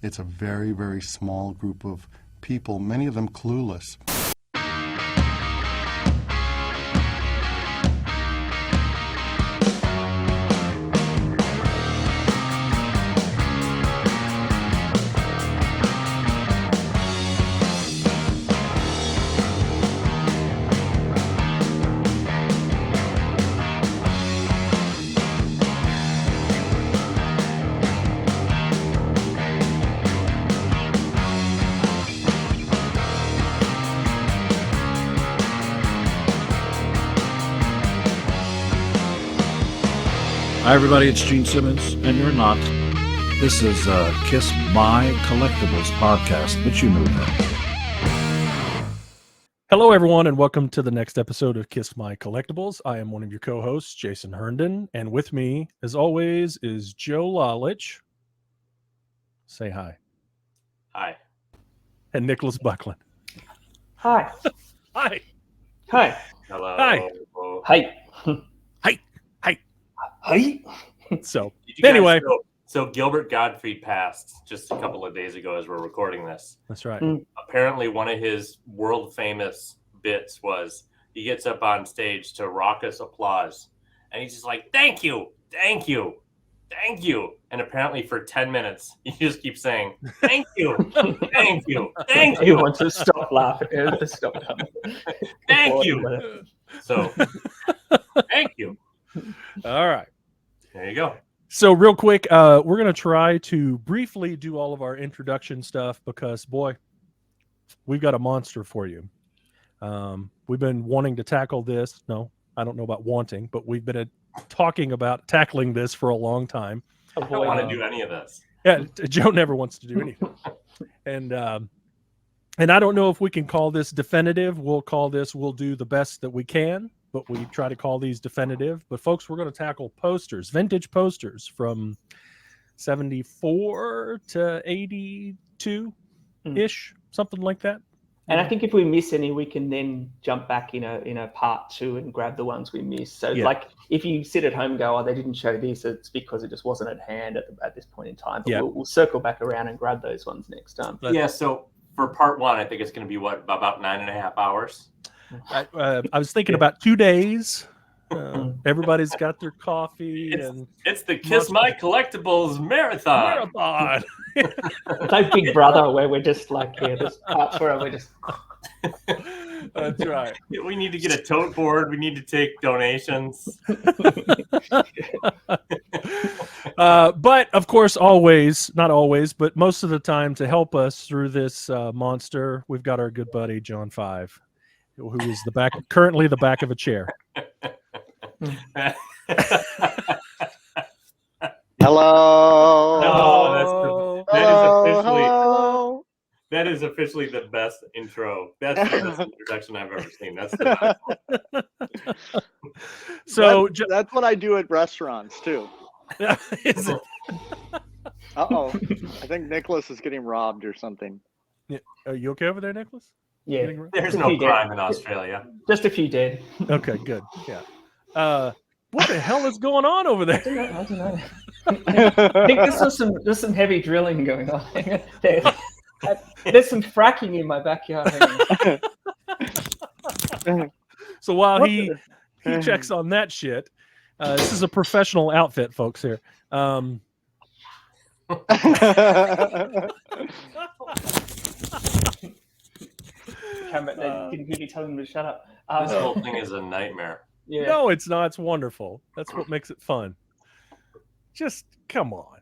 It's a very, very small group of people, many of them clueless. Hi everybody, it's Gene Simmons, and you're not. This is Kiss My Collectibles podcast, but you know that. Hello everyone, and welcome to the next episode of Kiss My Collectibles. I am one of your co-hosts, Jason Herndon, and with me, as always, is Joe Lalich. Say hi. Hi. And Nicholas Buckland. Hi. Hi. Hi. Hello. Hi. Hi. Hi. Hi. Hi. So, Did you guys anyway. So Gilbert Gottfried passed just a couple of days ago as we're recording this. That's right. Apparently one of his world famous bits was he gets up on stage to raucous applause and he's just like, thank you, thank you, thank you. And apparently for 10 minutes, he just keeps saying, thank you, thank you, thank He you, wants to stop laughing. To stop thank you. So, thank you. All right. There you go. So real quick, we're going to try to briefly do all of our introduction stuff because, boy, we've got a monster for you. We've been wanting to tackle this. No, I don't know about wanting, but we've been talking about tackling this for a long time. I don't want to do any of this. Yeah, Joe never wants to do anything. And I don't know if we can call this definitive. We'll do the best that we can, but we try to call these definitive. But folks, we're going to tackle posters, vintage posters from 74 to 82-ish, something like that. And I think if we miss any, we can then jump back in a part two and grab the ones we missed. So like if you sit at home and go, oh, they didn't show this, it's because it just wasn't at hand at this point in time. But we'll circle back around and grab those ones next time. Yeah, so for part one, I think it's going to be about 9.5 hours. I was thinking about 2 days. Everybody's got their coffee. It's the Kiss My Collectibles marathon. It's like Big Brother where we're just like, there's parts where we're just... That's right. We need to get a tote board. We need to take donations. But of course, not always, but most of the time to help us through this monster, we've got our good buddy, John Five, who is currently the back of a chair. Hello. No, Hello. That is officially the best intro. That's the best introduction I've ever seen. That's the best. So that's what I do at restaurants too. Is it? Uh-oh. I think Nicholas is getting robbed or something. Yeah. Are you okay over there, Nicholas? Yeah. There's no crime in Australia. Just a few dead. Okay, good. Yeah. What the hell is going on over there? I don't know. I think there's some heavy drilling going on. There's some fracking in my backyard. So while he checks on that shit, this is a professional outfit, folks. Here. Can you tell them to shut up? This whole thing is a nightmare. Yeah. No, it's not. It's wonderful. That's what makes it fun. Just come on.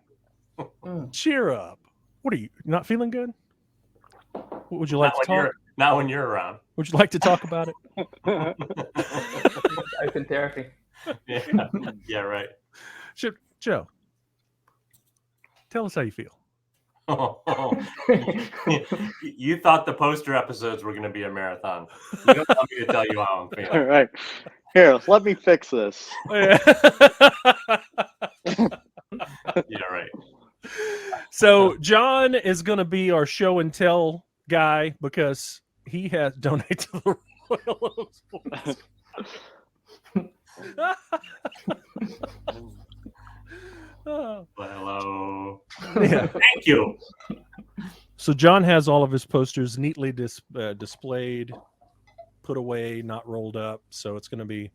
Cheer up. What are you not feeling good? What would you like to talk? Not when you're around. Would you like to talk about it? Open therapy. Yeah, right. Joe, tell us how you feel. You thought the poster episodes were going to be a marathon. You don't want me to tell you how I'm feeling. All right. Here, let me fix this. Yeah, right. So John is going to be our show and tell guy because he has donated to the Royal Oaks. Hello. Yeah. Thank you. So John has all of his posters neatly displayed, put away, not rolled up. So it'll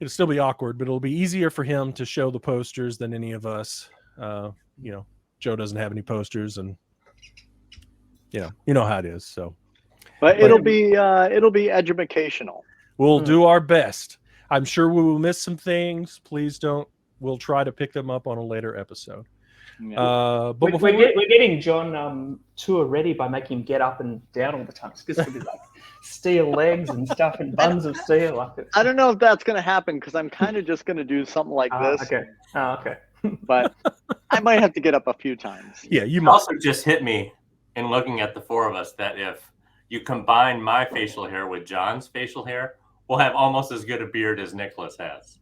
still be awkward, but it'll be easier for him to show the posters than any of us. Joe doesn't have any posters, and you know how it is. So, But it'll be educational. we'll do our best. I'm sure we will miss some things. Please don't. We'll try to pick them up on a later episode. Yeah. But before we're getting John tour ready by making him get up and down all the time. It's just gonna be like steel legs and stuff and buns of steel. I don't know if that's going to happen because I'm kind of just going to do something like this. Okay. Okay. But I might have to get up a few times. yeah, you It might. also just hit me in looking at the four of us that if you combine my facial hair with John's facial hair, we'll have almost as good a beard as Nicholas has.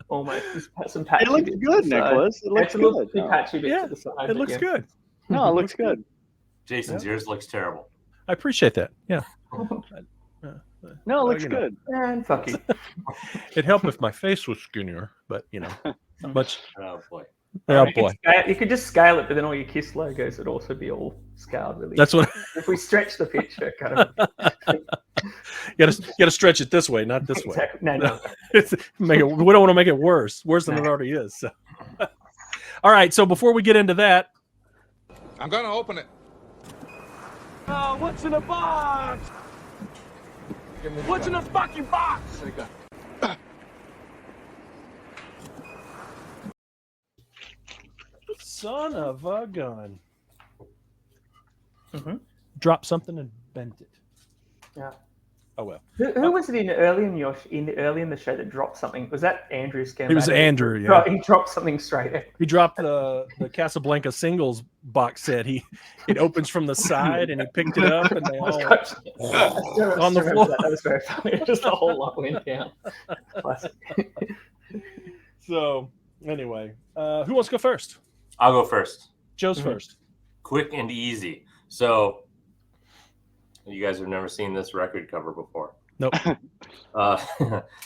Almost some patchy It looks bits good, to the side. Nicholas. It looks It's a little good. few patchy bits Yeah, to the side, It but looks yeah. good. No, it looks good. Jason's yours looks terrible. I appreciate that. Yeah. No, it looks you know. good. And fuck you. It'd help if my face was skinnier, but much. Oh boy. Oh You could boy, you could just scale it, but then all your KISS logos would also be all scaled really. that's what if we stretch the picture, kind of. you gotta stretch it this way, not this way. Exactly. No. We don't want to make it worse than it already is. So. All right, so before we get into that, I'm gonna open it. What's in the box? What's in the fucking box? son of a gun, Mhm. drop something and bent it. Yeah. Oh well, Who was it early in the show that dropped something? Was that Andrew Scamato? it was Andrew. Yeah, He dropped something straight. he dropped the Casablanca singles box set. It opens from the side, and he picked it up, and they all on the floor. That was very funny. Just the whole lot went down. Classic. So anyway, who wants to go first? I'll go first. Joe's first. Quick and easy. So you guys have never seen this record cover before. Nope.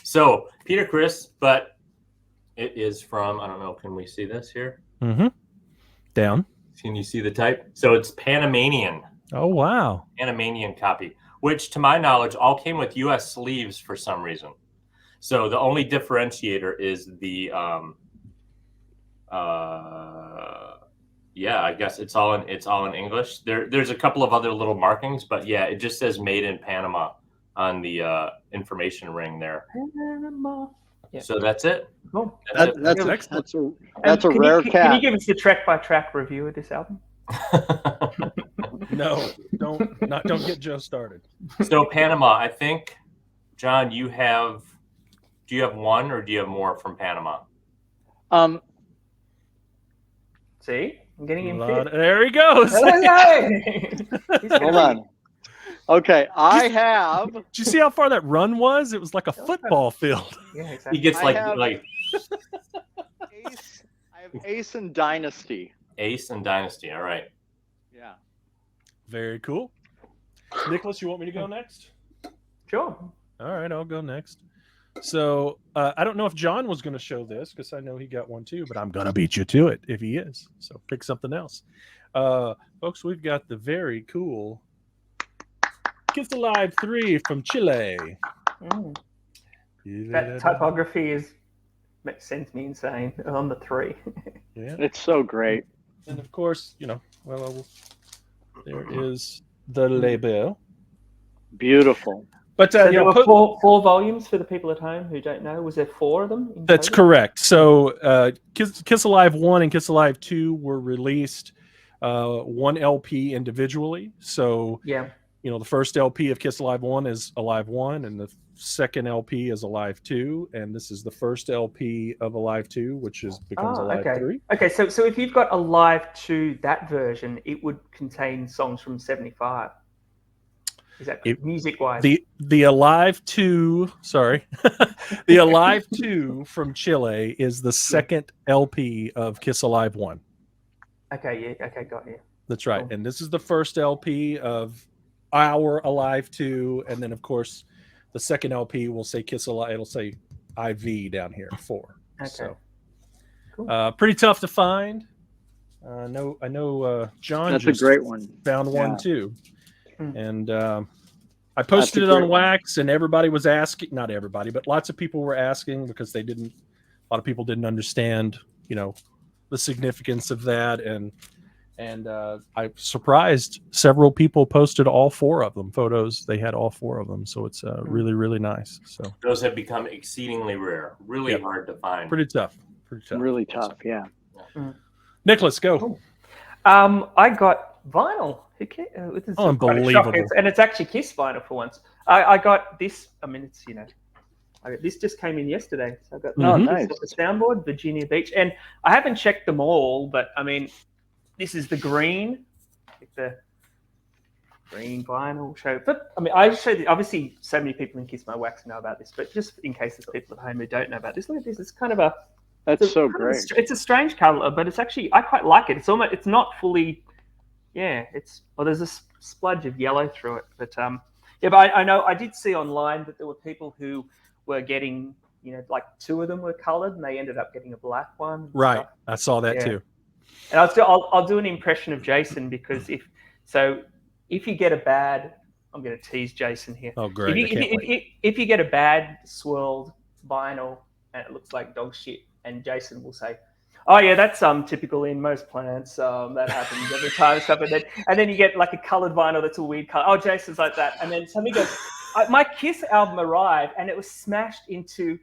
So Peter Criss, but it is from, I don't know, can we see this here? Mm-hmm. Down. Can you see the type? So it's Panamanian Oh wow. copy, which to my knowledge all came with US sleeves for some reason. So the only differentiator is the I guess it's all in English. There's a couple of other little markings, but yeah, it just says made in Panama on the information ring there. Panama. Yeah. So that's it. Cool. That's a Can rare Can cat. you give us the track by track review of this album? No, don't get Joe started. So Panama, I think, John, do you have one or do you have more from Panama? See, I'm getting him fit. There he goes. Hold on. Okay, I have. Did you see how far that run was? It was like a football field. Yeah, He exactly. gets I have- like Ace. I have Ace and Dynasty. Ace and Dynasty. All right. Yeah. Very cool. Nicholas, you want me to go next? Sure. All right, I'll go next. So I don't know if John was going to show this because I know he got one too, but I'm going to beat you to it if he is. So pick something else. Folks, we've got the very cool Kiss Alive 3 from Chile. Mm. That typography sends me insane on the 3. Yeah. It's so great. And of course, there is the label. Beautiful. But So there were four volumes for the people at home who don't know. Was there 4 of them? That's correct. So Kiss Alive 1 and Kiss Alive 2 were released one LP individually. So Yeah. the first LP of Kiss Alive 1 is Alive 1, and the second LP is Alive 2, and this is the first LP of Alive 2, which becomes Alive 3. Okay, so if you've got Alive 2, that version, it would contain songs from 75. Is that music-wise? The Alive 2, sorry, the Alive 2 from Chile is the second LP of Kiss Alive 1. Okay, yeah, okay, got you. That's right, Cool. and this is the first LP of our Alive 2, and then of course the second LP will say Kiss Alive. It'll say IV down here 4. Okay. So Cool. Pretty tough to find. I know. John That's a just great one. found one Yeah. too, Hmm. and I posted it great on one. Wax, and everybody was asking. Not everybody, but lots of people were asking because they didn't. A lot of people didn't understand, the significance of that, and I surprised several people posted all 4 of them photos. They had all 4 of them, so it's really, really nice. So Those have become exceedingly rare, really Yep. hard to find. pretty tough. Really tough, yeah. Nicholas, go. I got vinyl. This is quite a Unbelievable. shock. And it's actually Kiss vinyl for once. I got this. I mean, it's this just came in yesterday. So I got Mhm. Nice. the soundboard, Virginia Beach, and I haven't checked them all, but I mean, this is the green, the green vinyl show. But I mean, I showed obviously so many people in Kiss My Wax know about this, but just in case there's people at home who don't know about this, look at this. It's kind of a That's so kind of great. it's a strange color, but it's actually I quite like it. It's not fully. Yeah, there's a spludge of yellow through it, but but I know I did see online that there were people who were getting, like 2 of them were colored, and they ended up getting a black one. and Right, stuff. I saw that Yeah. too. And I'll do an impression of Jason because if you get a bad, I'm going to tease Jason here. Oh, great! I can't wait. If you get a bad swirled vinyl and it looks like dog shit, and Jason will say, "Oh yeah, that's typical in most plants. That happens every time." Stuff, and then you get like a colored vinyl that's a weird color. Oh, Jason's like that, and then somebody goes, "My Kiss album arrived and it was smashed into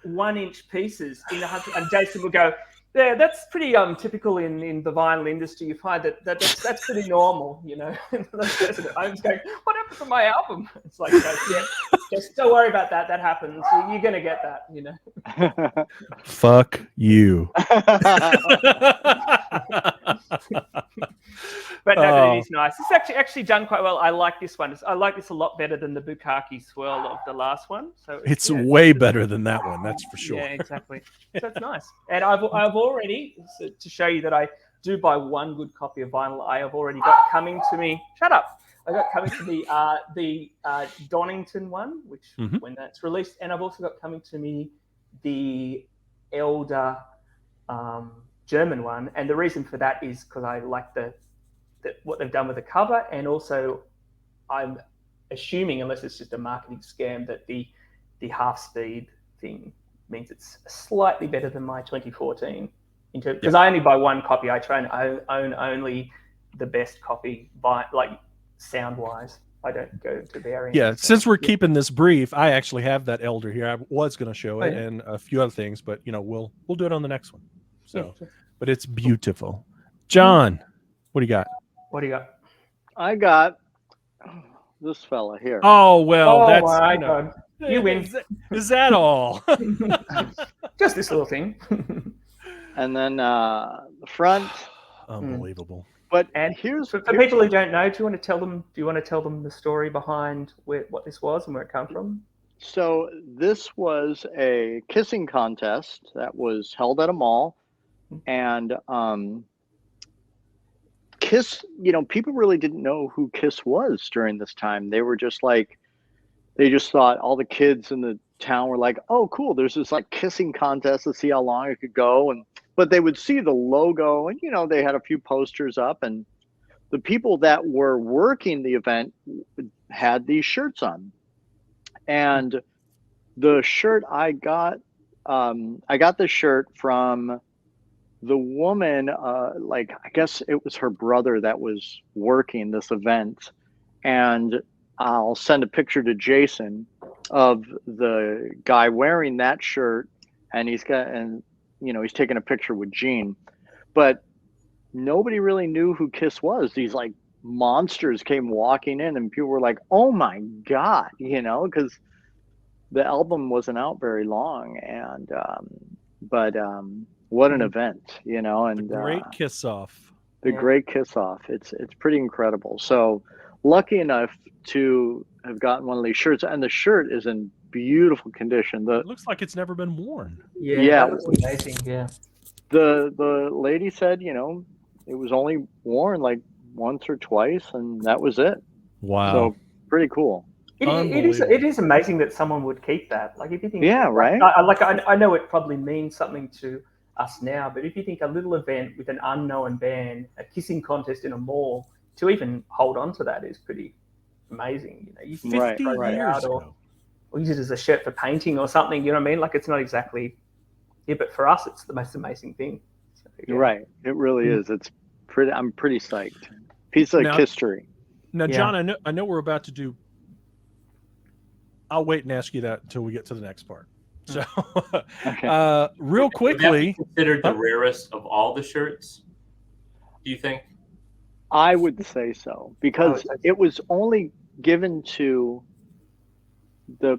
1-inch pieces in 100." And Jason will go, "Yeah, that's pretty typical in the vinyl industry. You find that's pretty normal, And I'm just going, "What happened to my album?" It's like, yeah, just don't worry about that. That happens. You're gonna get that, Fuck you. But no, it is nice. It's actually done quite well. I like this one. I like this a lot better than the Bukkake swirl of the last one. So It's way better than that one, that's for sure. Yeah, exactly. So it's nice. And I've already, to show you that I do buy one good copy of vinyl, I have already got coming to me. Shut up. I got coming to me the Donington one, which when that's released, and I've also got coming to me the Elder German one. And the reason for that is because I like what they've done with the cover, and also I'm assuming, unless it's just a marketing scam, that the half speed thing means it's slightly better than my 2014. Because I only buy one copy. I try and own only the best copy sound wise. I don't go to variants. Yeah, since we're keeping this brief, I actually have that Elder here. I was going to show it and a few other things, but we'll do it on the next one. So, but it's beautiful. John, what do you got? What do you got? I got this fella here. Oh well, Oh that's my God. You win. Is that all? Just this little thing. And then the front. Unbelievable. But And here's for people who don't know, do you want to tell them the story behind what this was and where it came from? So this was a kissing contest that was held at a mall, and Kiss, people really didn't know who Kiss was during this time. They were just they just thought all the kids in the town were like, "Oh, cool, there's this kissing contest to see how long it could go." But they would see the logo, and they had a few posters up, and the people that were working the event had these shirts on. And the shirt I got the shirt from the woman, I guess it was her brother that was working this event. And I'll send a picture to Jason of the guy wearing that shirt, and he's taking a picture with Gene. But nobody really knew who Kiss was. These monsters came walking in, and people were like, "Oh my God," because the album wasn't out very long. And but what an event, and the great kiss off. The great kiss off. It's pretty incredible. So lucky enough to have gotten one of these shirts, and the shirt is in beautiful condition. It looks like it's never been worn. Yeah, that was amazing. Yeah. The lady said, it was only worn once or twice, and that was it. Wow. So pretty cool. It is amazing that someone would keep that. If you think, yeah, right. I know it probably means something to us now. But if you think a little event with an unknown band, a kissing contest in a mall, to even hold on to that is pretty amazing. You 50 years ago. Or use it as a shirt for painting or something. You know what I mean? Like, it's not exactly. Yeah, but for us, it's the most amazing thing. So, yeah. Right. It really is. It's pretty. I'm pretty psyched. Piece of history. Now, John, I know we're about to do. I'll wait and ask you that until we get to the next part. So, okay. Real quickly, would that be considered the rarest of all the shirts? Do you think? I would say so, because it was only given to a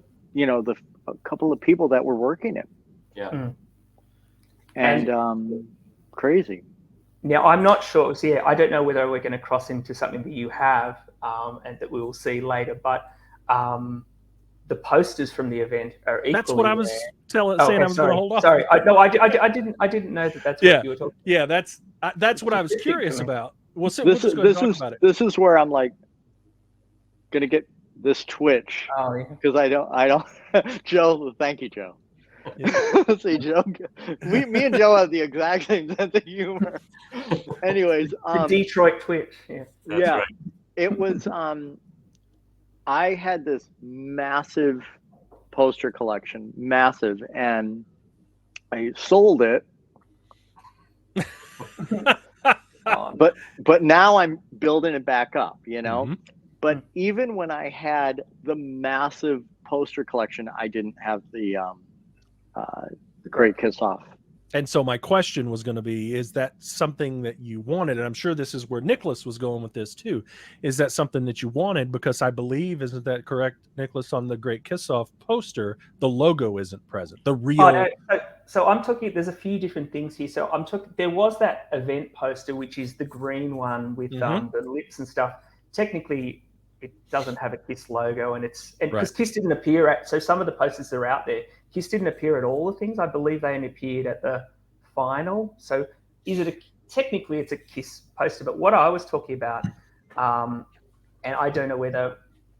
couple of people that were working it. Yeah. And crazy. Now, I'm not sure. So, yeah, I don't know whether we're going to cross into something that you have and that we will see later. But the posters from the event are equally. That's what I was saying. I was going to hold on. Sorry, I didn't know that. That's what you were talking. Yeah, that's what I was curious about. Well, so this is where I'm like going to get this twitch because I don't. Joe, thank you, Joe. Yeah. See, Joe, me and Joe have the exact same sense of humor. Anyways, the Detroit twitch. Yeah, right. It was. I had this massive poster collection, and I sold it. But now I'm building it back up, Mm-hmm. But even when I had the massive poster collection, I didn't have the Great Kiss Off. And so my question was going to be, is that something that you wanted? And I'm sure this is where Nicholas was going with this too. Is that something that you wanted? Because I believe, isn't that correct, Nicholas, on the Great Kiss Off poster, the logo isn't present. The real. So I'm talking, there's a few different things here. So I'm talking, there was that event poster, which is the green one with the lips and stuff. Technically, it doesn't have a Kiss logo, and because Kiss didn't appear at, so some of the posters that are out there, Kiss didn't appear at all the things. I believe they only appeared at the final. So technically it's a Kiss poster, but what I was talking about, and I don't know whether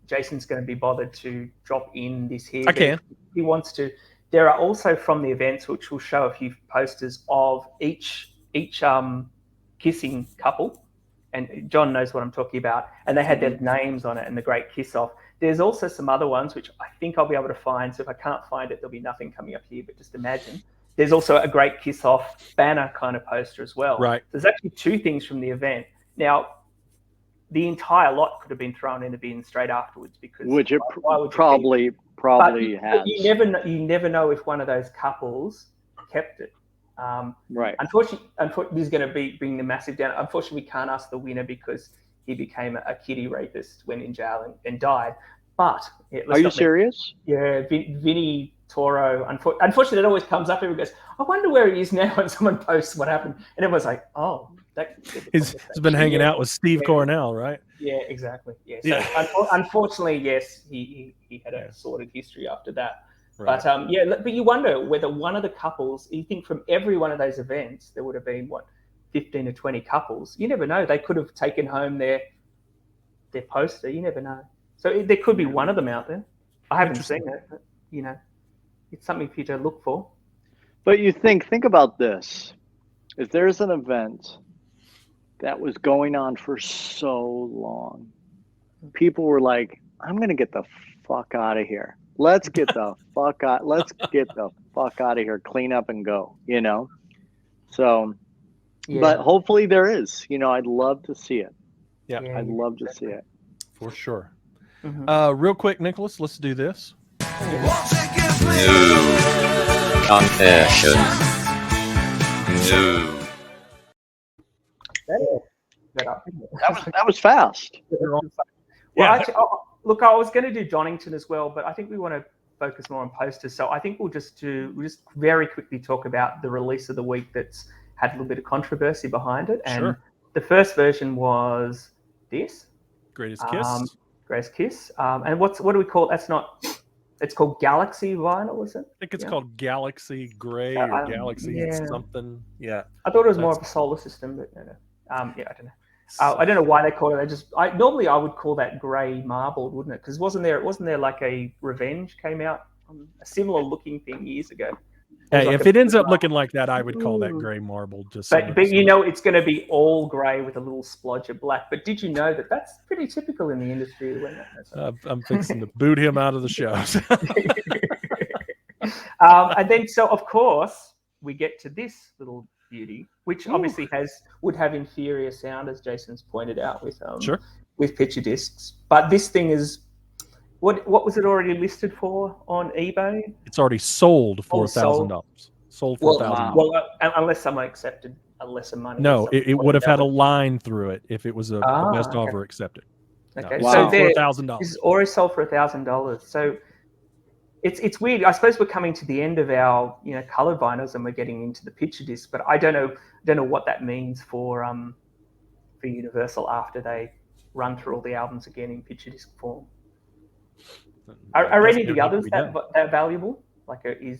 Jason's going to be bothered to drop in this here. I can. He wants to. There are also from the events, which will show a few posters of each kissing couple. And John knows what I'm talking about. And they had their names on it and the Great Kiss Off. There's also some other ones, which I think I'll be able to find. So if I can't find it, there'll be nothing coming up here, but just imagine. There's also a Great Kiss Off banner kind of poster as well. Right. There's actually two things from the event. Now, the entire lot could have been thrown in the bin straight afterwards because which it probably has. But you never know if one of those couples kept it. Right. Unfortunately, this is going to bring the massive down. Unfortunately, we can't ask the winner because he became a kiddie rapist, went in jail and died. But are you serious? Yeah, Vinny Toro. Unfortunately, that always comes up. Everyone goes, "I wonder where he is now." When someone posts what happened, and everyone's like, "Oh, he's been hanging out with Steve Cornell, right?" Yeah, exactly. Yeah. So unfortunately, yes, he had a sordid history after that. Right. But but you wonder whether one of the couples, you think from every one of those events, there would have been 15 or 20 couples. You never know. They could have taken home their poster. You never know. So there could be one of them out there. I haven't seen it, but it's something for you to look for. But you think about this. If there's an event that was going on for so long, people were like, I'm going to get the fuck out of here. Let's get the fuck out. Let's get the fuck out of here. Clean up and go, So, but hopefully there is, I'd love to see it. Yeah. I'd love to see it. For sure. Mm-hmm. Real quick, Nicholas, let's do this. No confession. No. That was fast. Well, actually, look, I was going to do Donington as well, but I think we want to focus more on posters. So I think we'll just very quickly talk about the release of the week that's had a little bit of controversy behind it. And the first version was this. Greatest Kiss. Greatest Kiss. And what do we call it? It's called Galaxy Vinyl, is it? I think it's called Galaxy Gray or Galaxy something. Yeah. I thought it was more of a solar system, but no. I don't know. I don't know why they call it. Normally I would call that grey marbled, wouldn't it? Because wasn't there like a Revenge came out, a similar looking thing years ago? Hey, like if a- it ends up looking like that, I would call that gray marble. Just But you know it's going to be all grey with a little splodge of black. But did you know that that's pretty typical in the industry? When I'm fixing to boot him out of the shows. And then, so of course, we get to this little beauty, which obviously would have inferior sound, as Jason's pointed out with Sure. with picture discs. But this thing is what was it already listed for on eBay? It's already sold for sold. $1,000. Sold for $1,000. Well, unless someone accepted a lesser money. No, it would have had a line through it if it was a best okay. offer accepted. Okay, No, so sold for $1,000. This is already sold for $1,000. So it's weird. I suppose we're coming to the end of our colored vinyls and we're getting into the picture disc, but I don't know what that means for Universal after they run through all the albums again in picture disc form. Are any of the others that valuable? Like you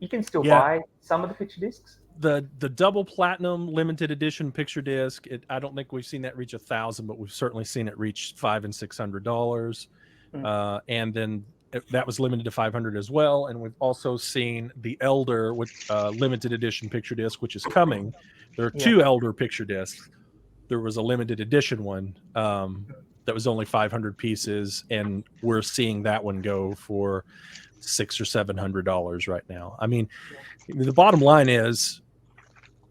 can still buy some of the picture discs? The double platinum limited edition picture disc, I don't think we've seen that reach 1,000, but we've certainly seen it reach $500 and $600. And then that was limited to 500 as well. And we've also seen the Elder with limited edition picture disc, which is coming. There are two Elder picture discs. There was a limited edition one that was only 500 pieces, and we're seeing that one go for $600 or $700 right now. I mean, the bottom line is,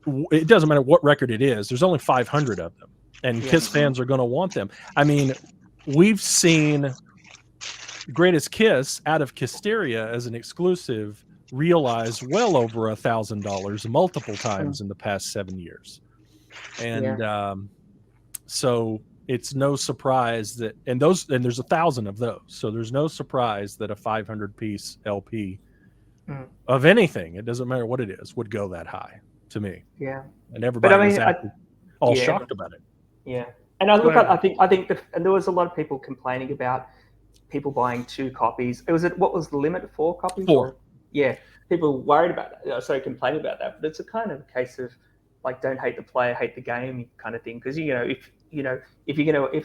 it doesn't matter what record it is. There's only 500 of them, and Kiss fans are going to want them. I mean, we've seen Greatest Kiss out of Kisteria as an exclusive realize well over $1,000 multiple times in the past 7 years, and so it's no surprise that and there's 1,000 of those, so there's no surprise that a 500 piece LP of anything, it doesn't matter what it is, would go that high to me. And everybody was shocked about it. And I think and there was a lot of people complaining about people buying 2 copies. What was the limit? 4 copies? 4. People worried about that, complaining about that, but it's a kind of case of like, don't hate the player, hate the game kind of thing, because if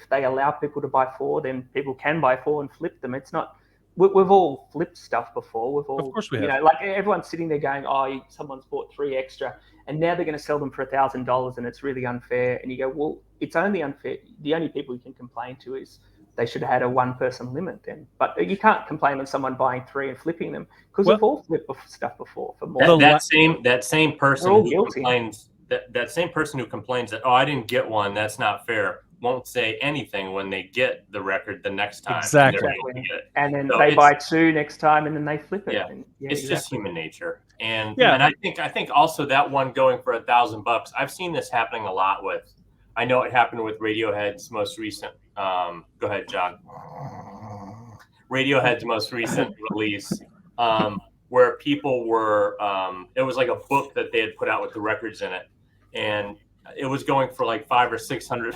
they allow people to buy 4, then people can buy 4 and flip them. It's not. We've all flipped stuff before. Of course we have. Like everyone's sitting there going, "Oh, someone's bought 3 extra, and now they're going to sell them for $1,000, and it's really unfair." And you go, "Well, it's only unfair. The only people you can complain to is they should have had a 1-person limit then." But you can't complain on someone buying 3 and flipping them, because we've all flipped stuff before for more. That same person who complains. That same person who complains that, I didn't get one, that's not fair, won't say anything when they get the record the next time. Exactly. And then they buy 2 next time, and then they flip it. Yeah, it's exactly. just human nature. And I think also that one going for $1,000, I've seen this happening a lot with. I know it happened with Radiohead's most recent. Go ahead, John. Radiohead's most recent release. Where people were, it was like a book that they had put out with the records in it, and it was going for like $500 or $600,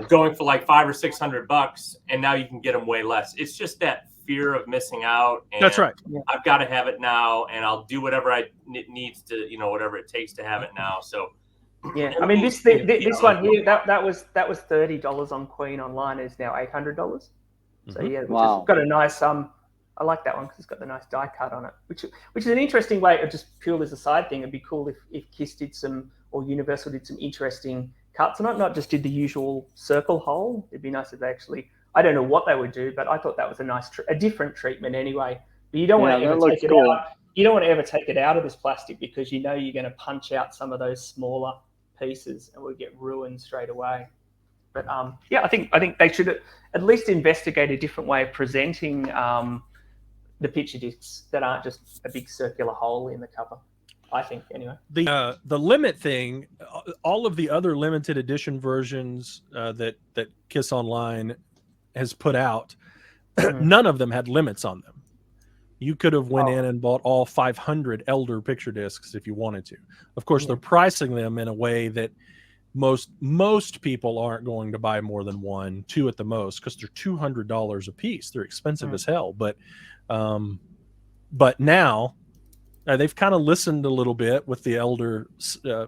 going for like $500 or $600, and now you can get them way less. It's just that fear of missing out. And that's right. I've got to have it now, and I'll do whatever it needs to, whatever it takes to have it now. So. I mean, this one here, that was $30 on Queen online, is now $800. So it's got a nice I like that one because it's got the nice die cut on it, which is an interesting way of just purely as a side thing. It'd be cool if Kiss did some, or Universal did some interesting cuts on it, not just did the usual circle hole. It'd be nice if they actually, I don't know what they would do, but I thought that was a different treatment anyway. But you don't want to ever take it out. You don't want to ever take it out of this plastic, because you're going to punch out some of those smaller pieces and would get ruined straight away. But I think they should at least investigate a different way of presenting the picture discs that aren't just a big circular hole in the cover. I think, anyway. The limit thing, all of the other limited edition versions that Kiss Online has put out, none of them had limits on them. You could have went in and bought all 500 Elder picture discs if you wanted to. Of course, they're pricing them in a way that most people aren't going to buy more than 1, 2 at the most, because they're $200 a piece. They're expensive as hell. But now they've kind of listened a little bit with the Elder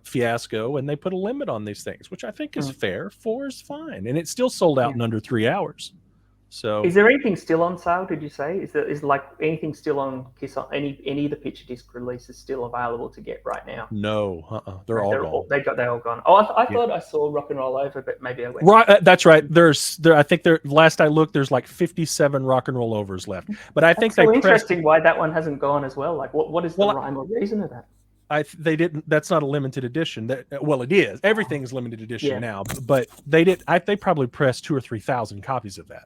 fiasco, and they put a limit on these things, which I think is fair. 4 is fine, and it still sold out in under 3 hours. So, is there anything still on sale? Did you say? Is like anything still on Kiss? On any of the picture disc releases still available to get right now? no, they're all gone. They're all gone. Oh, I thought I saw Rock and Roll Over, but maybe I went. Right, that's right. I think last I looked, there's like 57 Rock and Roll Overs left. But I think That's so they interesting why that one hasn't gone as well. Like, what is the rhyme or reason of that? They didn't. That's not a limited edition. Well, it is. Everything is limited edition Yeah. now. But they did. They probably pressed 2,000 or 3,000 copies of that.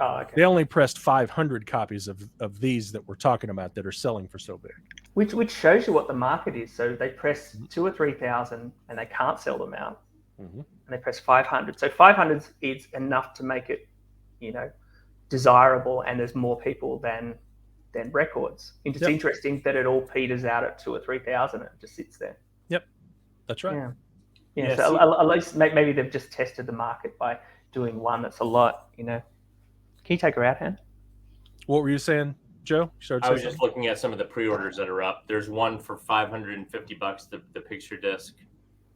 Oh, okay. They only pressed 500 copies of these that we're talking about that are selling for so big. Which shows you what the market is. So they press 2,000 or 3,000 and they can't sell them out, and they press 500. So 500 is enough to make it, desirable, and there's more people than records. It's just interesting that it all peters out at 2,000 or 3,000 and it just sits there. Yep, that's right. Yeah. So at least maybe they've just tested the market by doing one that's a lot. Can you take her out, Han? What were you saying, Joe? I was just looking at some of the pre-orders that are up. There's one for $550, the picture disc.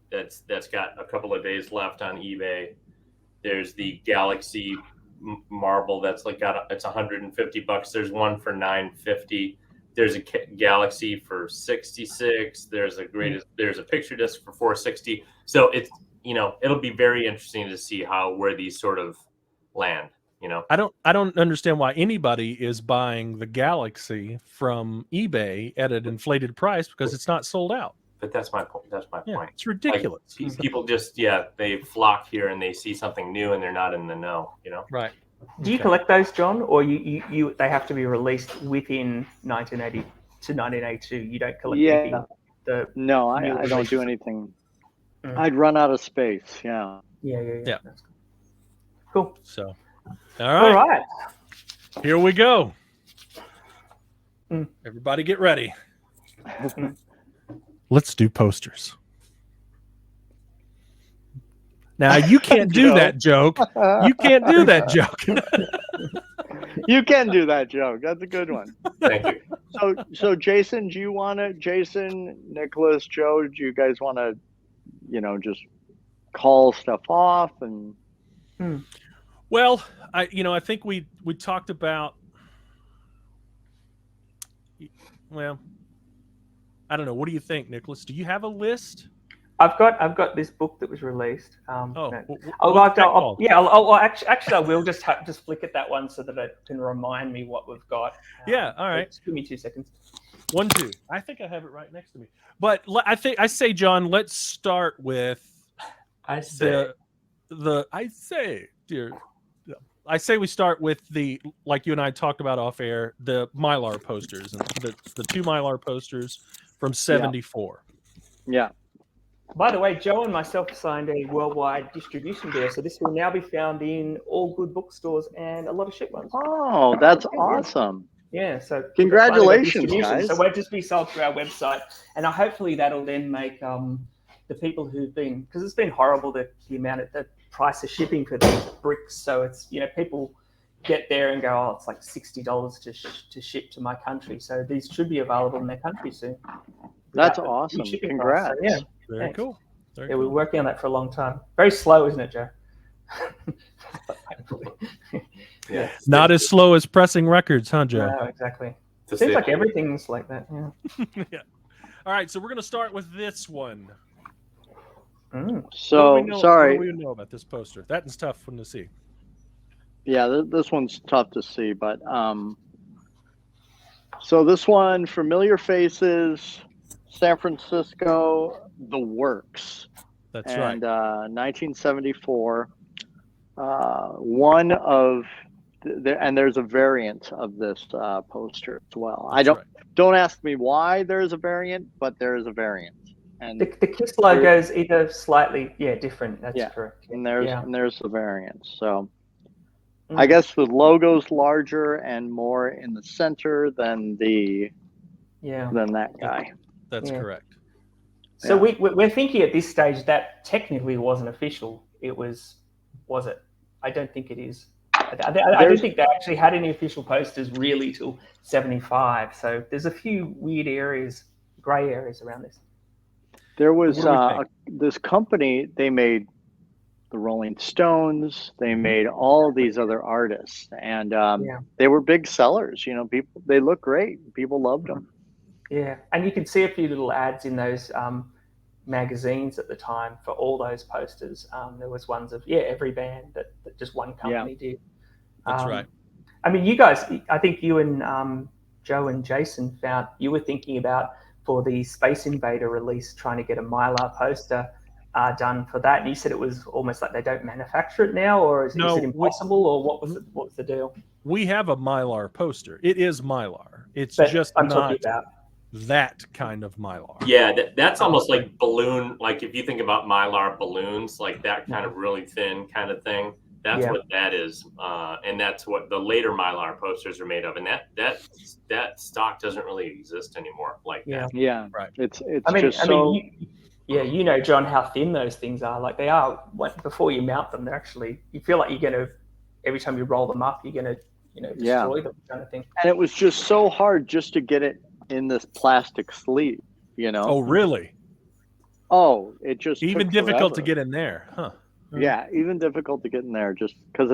That's got a couple of days left on eBay. There's the Galaxy marble that's it's $150. There's one for $950. There's a Galaxy for $66. There's a picture disc for $460. So it's it'll be very interesting to see where these sort of land. I don't understand why anybody is buying the Galaxy from eBay at an inflated price because it's not sold out. But that's my point. Point. It's ridiculous. Like, people just they flock here and they see something new and they're not in the know. Right. Do you collect those, John, or you they have to be released within 1980 to 1982? You don't collect anything. No, I don't do anything. I'd run out of space. Yeah. Yeah. Cool. So. All right. Here we go. Everybody get ready. Let's do posters. Now, you can't do that joke. You can't do that joke. You can do that joke. That's a good one. Thank you. So Jason, Jason, Nicholas, Joe, do you guys want to, just call stuff off and... Well, I think we talked about. Well, I don't know. What do you think, Nicholas? Do you have a list? I've got this book that was released. Actually, I will just flick at that one so that it can remind me what we've got. All right. Just give me 2 seconds. 1, 2. I think I have it right next to me. But I say, John, let's start with. I say we start with like you and I talked about off air, the Mylar posters, and the 2 Mylar posters from 74. Yeah. By the way, Joe and myself signed a worldwide distribution deal, so this will now be found in all good bookstores and a lot of shit ones. Oh, that's awesome. Yeah, so congratulations, guys. So we'll just be sold through our website, and hopefully that'll then make the people who've been, because it's been horrible, the amount of the price of shipping for these bricks. So it's, people get there and go, oh, it's like $60 to ship to my country. So these should be available in their country soon. That's awesome. Congrats. So, yeah. Very cool. We're working on that for a long time. Very slow, isn't it, Joe? Yeah. Not as slow as pressing records, huh, Joe? No, exactly. Seems like everything's like that. Yeah. Yeah. All right, so we're going to start with this one. So, sorry. What do we know about this poster? That one's tough one to see. Yeah, this one's tough to see, but so this one, familiar faces, San Francisco, The Works. That's right. 1974. One of and there's a variant of this poster as well. Don't ask me why there's a variant, but there is a variant. And the KISS logo is either slightly different. That's correct. And there's the variant. So I guess the logo's larger and more in the center than than that guy. That's correct. So we're thinking at this stage that technically wasn't official. Was it? I don't think it is. I don't think they actually had any official posters really till 75. So there's a few weird areas, gray areas around this. There was this company, they made the Rolling Stones. They made all these other artists, and they were big sellers. They look great. People loved them. Yeah, and you can see a few little ads in those magazines at the time for all those posters. There was ones of every band that just one company did. That's right. I mean, you guys, I think you and Joe and Jason you were thinking about for the Space Invader release, trying to get a Mylar poster done for that. And you said it was almost like they don't manufacture it now, or is it impossible, or what was the deal? We have a Mylar poster. It is Mylar. It's just I'm not talking about that kind of Mylar. Yeah, that's almost like balloon. Like if you think about Mylar balloons, like that kind of really thin kind of thing. That's what that is, and that's what the later Mylar posters are made of. And that stock doesn't really exist anymore. Like that. Yeah, right. It's you know, John, how thin those things are. Like they are. Before you mount them, they're actually. You feel like you're gonna. Every time you roll them up, you're gonna, destroy them, kind of thing. And it was just so hard just to get it in this plastic sleeve. Oh, really? Oh, it just even took difficult forever. to get in there, huh? Yeah, even difficult to get in there, just because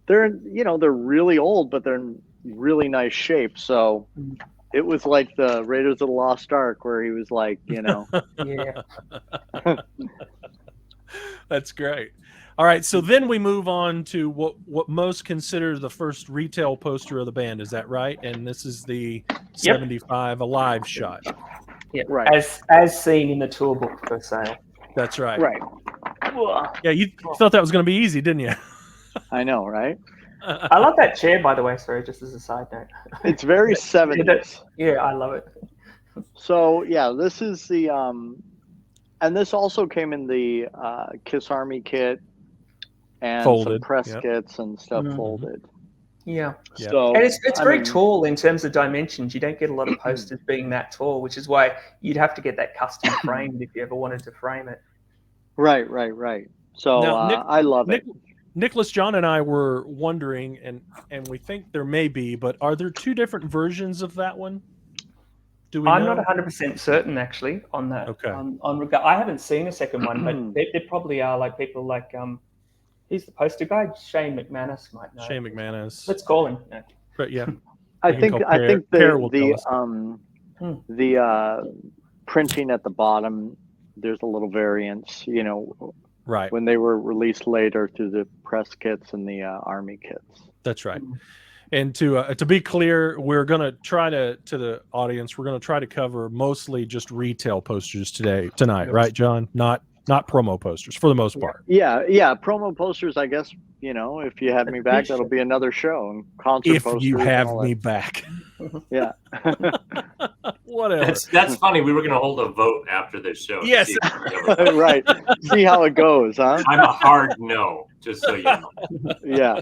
they're really old, but they're in really nice shape. So it was like the Raiders of the Lost Ark, where he was like, Yeah. That's great. All right, so then we move on to what most consider the first retail poster of the band. Is that right? And this is the 75 Alive shot. Yeah, right. As seen in the tour book for sale. That's right. Right. Yeah, you thought that was going to be easy, didn't you? I know, right? I love that chair, by the way. Sorry, just as a side note. It's very 70s. Yeah, I love it. So yeah, this is the and this also came in the Kiss Army kit and Folded, some press yep. kits and stuff folded. Yeah. So and it's very tall in terms of dimensions. You don't get a lot of posters being that tall, which is why you'd have to get that custom framed if you ever wanted to frame it. Right. So Now, I love it. Nicholas, John, and I were wondering, and we think there may be, but are there two different versions of that one? Do we I'm know? not 100% certain actually on that. Okay. I haven't seen a second one, but there probably are like people like he's the poster guy, Shane McManus might know. Shane McManus. Let's call him. No. But yeah. I think the printing at the bottom, there's a little variance, right, when they were released later through the press kits and the Army kits. That's right. And to be clear, we're going to try to the audience, we're going to try to cover mostly just retail posters tonight, right, John? Not promo posters for the most part. Yeah. Promo posters, I guess, if you have me back, that'll be another show. And concert if posters. You have me back. Yeah. Whatever. That's funny. We were going to hold a vote after this show. Yes. Right. See how it goes, huh? I'm a hard no, just so you know. Yeah.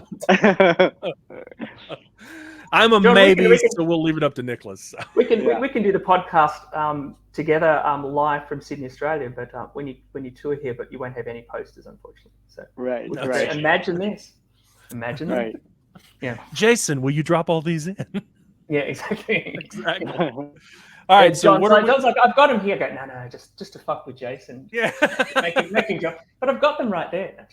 I'm a John, maybe, so we'll leave it up to Nicholas. We can do the podcast together live from Sydney, Australia. But when you tour here, but you won't have any posters, unfortunately. So right. Imagine this. Imagine that. Yeah. Jason, will you drop all these in? Yeah, exactly. All right, so John's like, I've got them here. I go, no, just to fuck with Jason. Yeah. making jump. But I've got them right there.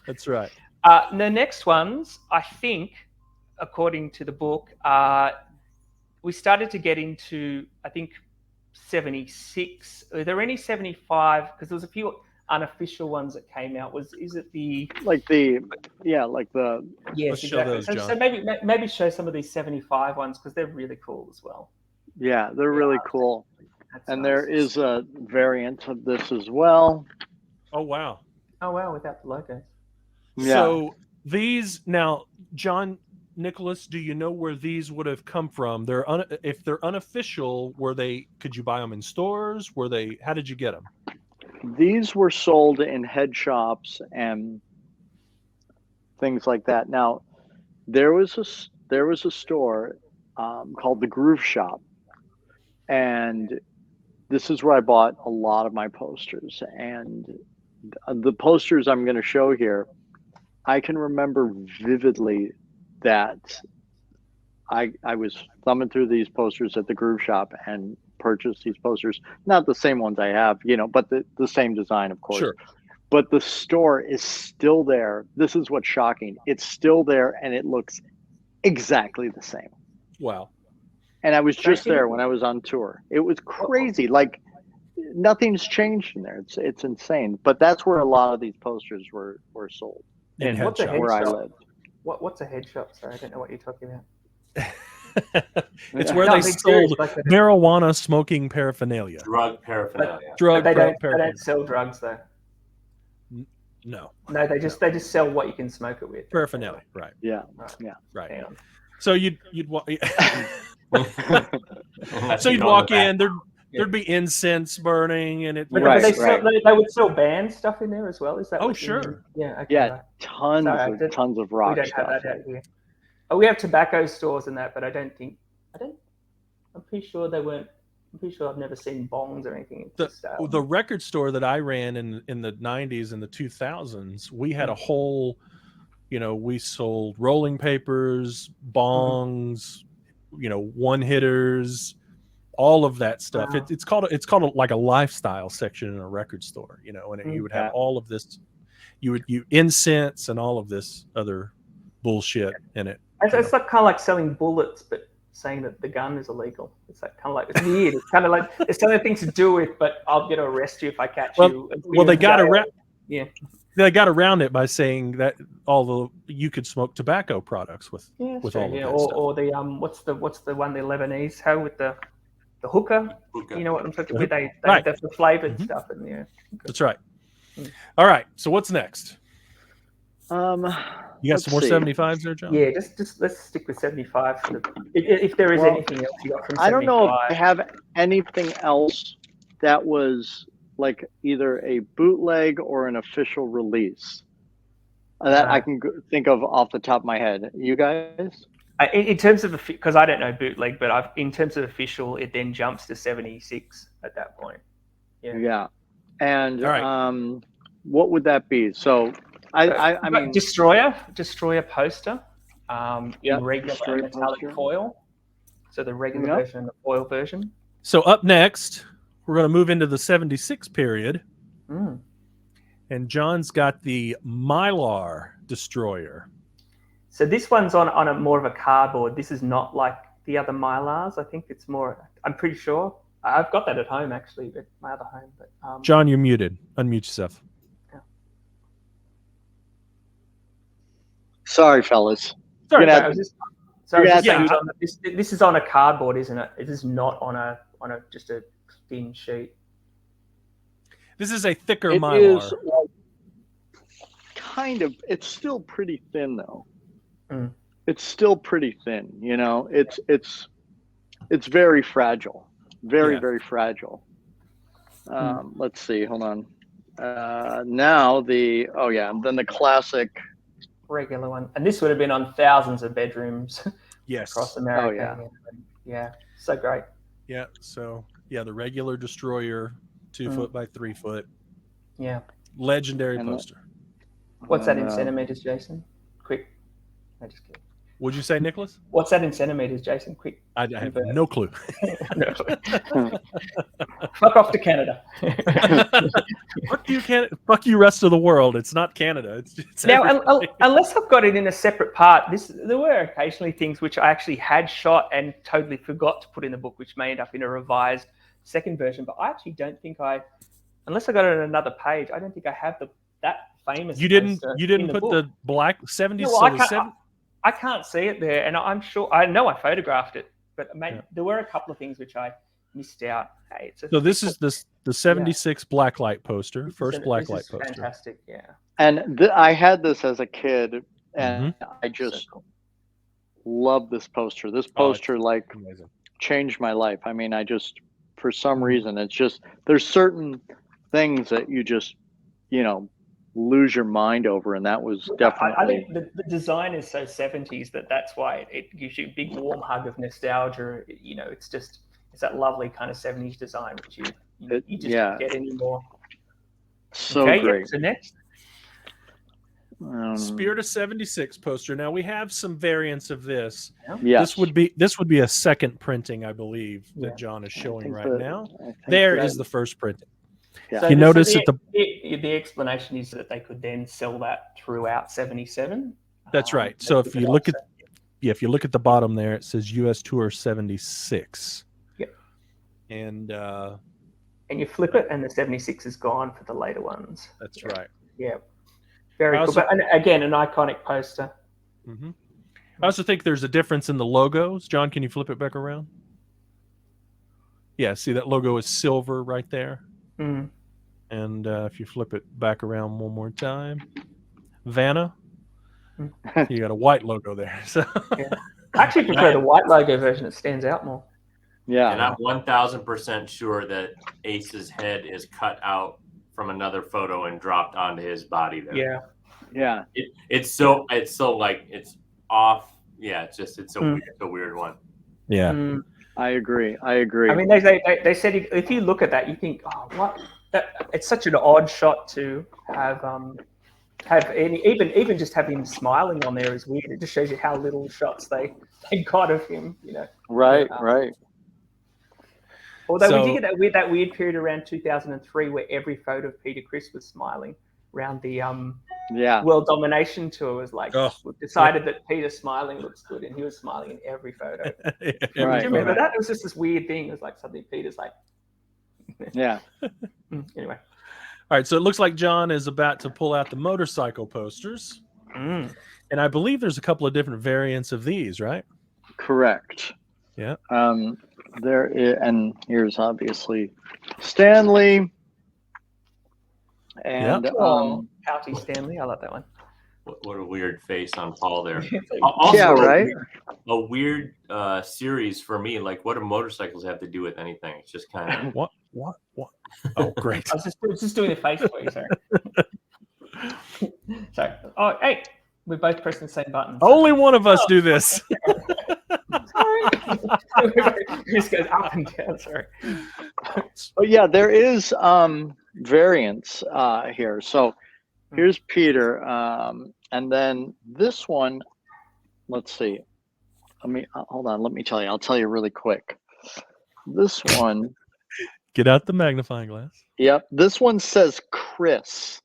That's right. The next ones, I think, according to the book, we started to get into, I think, 76. Are there any 75? Because there was a few unofficial ones that came out. Is it the yes, show exactly. those, John. So maybe show some of these 75 ones because they're really cool as well. Yeah, they're really cool. And nice. there is a variant of this as well. Oh wow, without the logos. Yeah. So these now, John, Nicholas, do you know where these would have come from? If they're unofficial, could you buy them in stores? How did you get them? These were sold in head shops and things like that. Now, there was a store called the Groove Shop, and this is where I bought a lot of my posters. And the posters I'm going to show here, I can remember vividly that I was thumbing through these posters at the groove shop and purchased these posters. Not the same ones I have, but the same design, of course. Sure. But the store is still there. This is what's shocking. It's still there, and it looks exactly the same. Wow. And I was just there when I was on tour. It was crazy. Like, nothing's changed in there. It's insane. But that's where a lot of these posters were sold. And what's a head where I shop? lived. What's a head shop? Sorry, I don't know what you're talking about. It's where No, they I'm being serious, sold like marijuana smoking paraphernalia. Drug paraphernalia. They paraphernalia. don't sell drugs though. No. No, they just sell what you can smoke it with. Paraphernalia. Right. Yeah. Right. Hang on. So you'd walk. Unless So you you'd go walk the in. There'd be incense burning, and it. But Right, they would sell band stuff in there as well. Is that? Oh, what you mean? sure. Yeah. Okay, Yeah, right. tons of rock We don't stuff. have that out here. Oh, we have tobacco stores and that, but I'm pretty sure they weren't. I'm pretty sure I've never seen bongs or anything. The record store that I ran in the 90s and the 2000s, we had a whole, we sold rolling papers, bongs, one hitters, all of that stuff. Wow. It's called like a lifestyle section in a record store, and you would have all of this, you incense and all of this other bullshit in it. It's like kind of like selling bullets, but saying that the gun is illegal. It's like kind of like it's weird. It's kind of like it's something things to do with, but I'm going to arrest you if I catch you. Well, they got around. Yeah, they got around it by saying that you could smoke tobacco products with all of that stuff. Or the what's the one the Lebanese how with the hookah. You know what I'm talking about? They right. have the flavored stuff in there. That's right. All right. So what's next? You got Let's some more see. 75s there, John? Yeah, just let's stick with 75. If there is anything else you got from 75. I don't know if I have anything else that was like either a bootleg or an official release that I can think of off the top of my head. You guys? In terms of because I don't know bootleg, but in terms of official, it then jumps to 76 at that point. Yeah. And all right. What would that be? So I mean, Destroyer poster, in regular Destroyer metallic poster. foil. So the regular version and the foil version. So up next, we're going to move into the 76 period. And John's got the Mylar Destroyer. So this one's on a more of a cardboard. This is not like the other Mylars. I think it's more. I'm pretty sure. I've got that at home actually, at my other home. But John, you're muted. Unmute yourself. Sorry, fellas. Sorry, this is on a cardboard, isn't it? It is not on a just a thin sheet. This is a thicker It Mylar. is kind of. It's still pretty thin though. It's still pretty thin. It's very fragile. Very fragile. Let's see. Hold on. Now then the classic regular one, and this would have been on thousands of bedrooms across America. Yeah, so great. Yeah, so the regular Destroyer, 2 foot by 3 foot. Yeah, legendary poster. What's that in centimeters, Jason? Quick. I just kidding. What'd you say, Nicholas? What's that in centimeters, Jason? Quick. I have no clue. Fuck off to Canada. Fuck you, Canada. Fuck you, rest of the world. It's not Canada. It's now, unless I've got it in a separate part, there were occasionally things which I actually had shot and totally forgot to put in the book, which may end up in a revised second version. But I actually don't think unless I got it on another page, I don't think I have that famous. You didn't put book. the black 70s. No, I can't see it there, and I'm sure I know I photographed it, but there were a couple of things which I missed out. Hey, this is the 76 Blacklight poster, first Blacklight poster. Fantastic, yeah. And I had this as a kid, and I just love this poster. This poster changed my life. I mean, I just for some reason it's just there's certain things that you just lose your mind over, and that was definitely. I think the design is so 70s that's why it gives you a big warm hug of nostalgia. It's that lovely kind of 70s design which you just don't get anymore. So great. So next, Spirit of 76 poster. Now we have some variants of this. Yes. This would be a second printing, I believe, that John is showing right now. There is the first printing. Yeah. So you notice the explanation is that they could then sell that throughout 77. That's right. So if you look at the bottom there, it says US Tour 76. Yep. And you flip it, and the 76 is gone for the later ones. That's right. Yeah. Very cool. But again, an iconic poster. Mm-hmm. I also think there's a difference in the logos. John, can you flip it back around? Yeah, see that logo is silver right there. Mm. And if you flip it back around one more time, Vanna, you got a white logo there. So yeah. I actually prefer the white logo version. It stands out more. Yeah. And I'm 1,000% sure that Ace's head is cut out from another photo and dropped onto his body there. Yeah. Yeah. It's so like it's off. Yeah, it's a weird one. Yeah. Mm. I agree. I mean, they said if you look at that, you think, oh, what? It's such an odd shot to have even just have him smiling on there is weird. It just shows you how little shots they got of him. Right. Right. Although we did get that weird period around 2003 where every photo of Peter Criss was smiling around the World Domination Tour was like, we've decided that Peter smiling looks good, and he was smiling in every photo. Right, do you remember that? It was just this weird thing. It was like something Peter's like, yeah. Anyway. All right, so it looks like John is about to pull out the motorcycle posters. Mm. And I believe there's a couple of different variants of these, right? Correct. Yeah. There is, and here's obviously Stanley. And Pouty Stanley, I like that one. What a weird face on Paul there. Yeah, right. A weird series for me. Like, what do motorcycles have to do with anything? It's just kind of what? Oh, great. I was just doing the face for you, sorry. Sorry. Oh, hey, we're both pressing the same button. Only one of us do this. Sorry. It just goes up and down. Sorry. But yeah, there is variants here. So here's Peter, and then this one. Let's see. Hold on. Let me tell you. I'll tell you really quick. This one. Get out the magnifying glass. Yep. This one says Chris.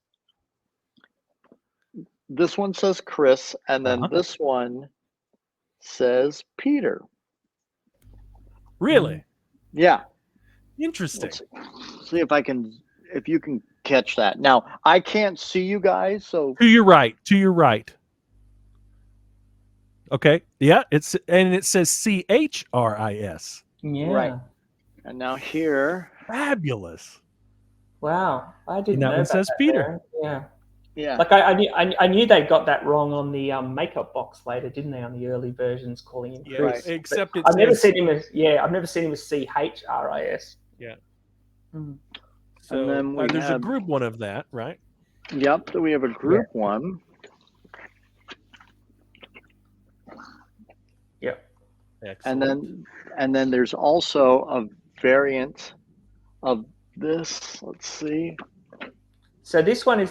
This one says Chris, and then this one says Peter. Really? Yeah. Interesting. Let's see if you can catch that. Now, I can't see you guys, so to your right. Okay. Yeah, it says CHRIS. Yeah. Right. And now here. Fabulous. Wow. I didn't know. And that one says Peter. Yeah. Yeah. Like I knew they got that wrong on the makeup box later, didn't they? On the early versions, calling him Chris. Right. Except I've never seen him as I've never seen him as CHRIS. Yeah. Mm. So and then there's a group one of that, right? Yep. So we have a group one. Yep. Excellent. And then there's also a variant of this. Let's see. So this one's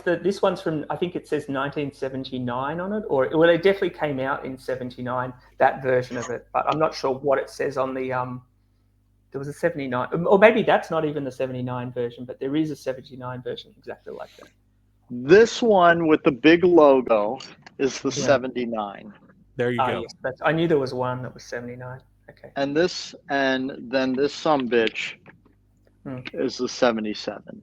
from, I think it says 1979 on it, or well, it definitely came out in 79, that version of it, but I'm not sure what it says on the there was a 79, or maybe that's not even the 79 version, but there is a 79 version exactly like that. This one with the big logo is the 79. There you go. Yes, I knew there was one that was 79. Okay. And then this sumbitch is the 77.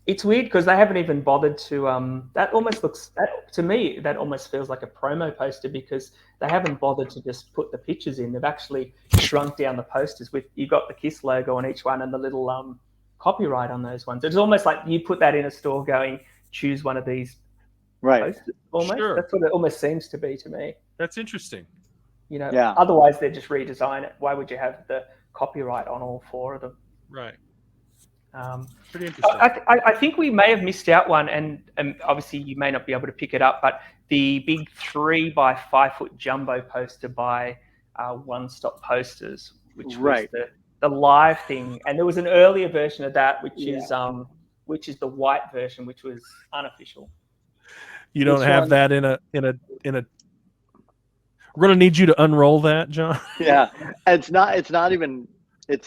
It's weird because they haven't even bothered to to me that almost feels like a promo poster, because they haven't bothered to just put the pictures in. They've actually shrunk down the posters with, you've got the KISS logo on each one and the little copyright on those ones. It's almost like you put that in a store going, choose one of these posters almost. Sure. That's what it almost seems to be to me. That's interesting. Otherwise they just redesign it. Why would you have the copyright on all four of them? Right. Pretty interesting. I think we may have missed out one, and obviously you may not be able to pick it up, but the big 3 by 5 foot jumbo poster by One Stop Posters, which was the live thing, and there was an earlier version of that, which is the white version, which was unofficial. You don't This have one- that in a. We're gonna need you to unroll that, John. Yeah, it's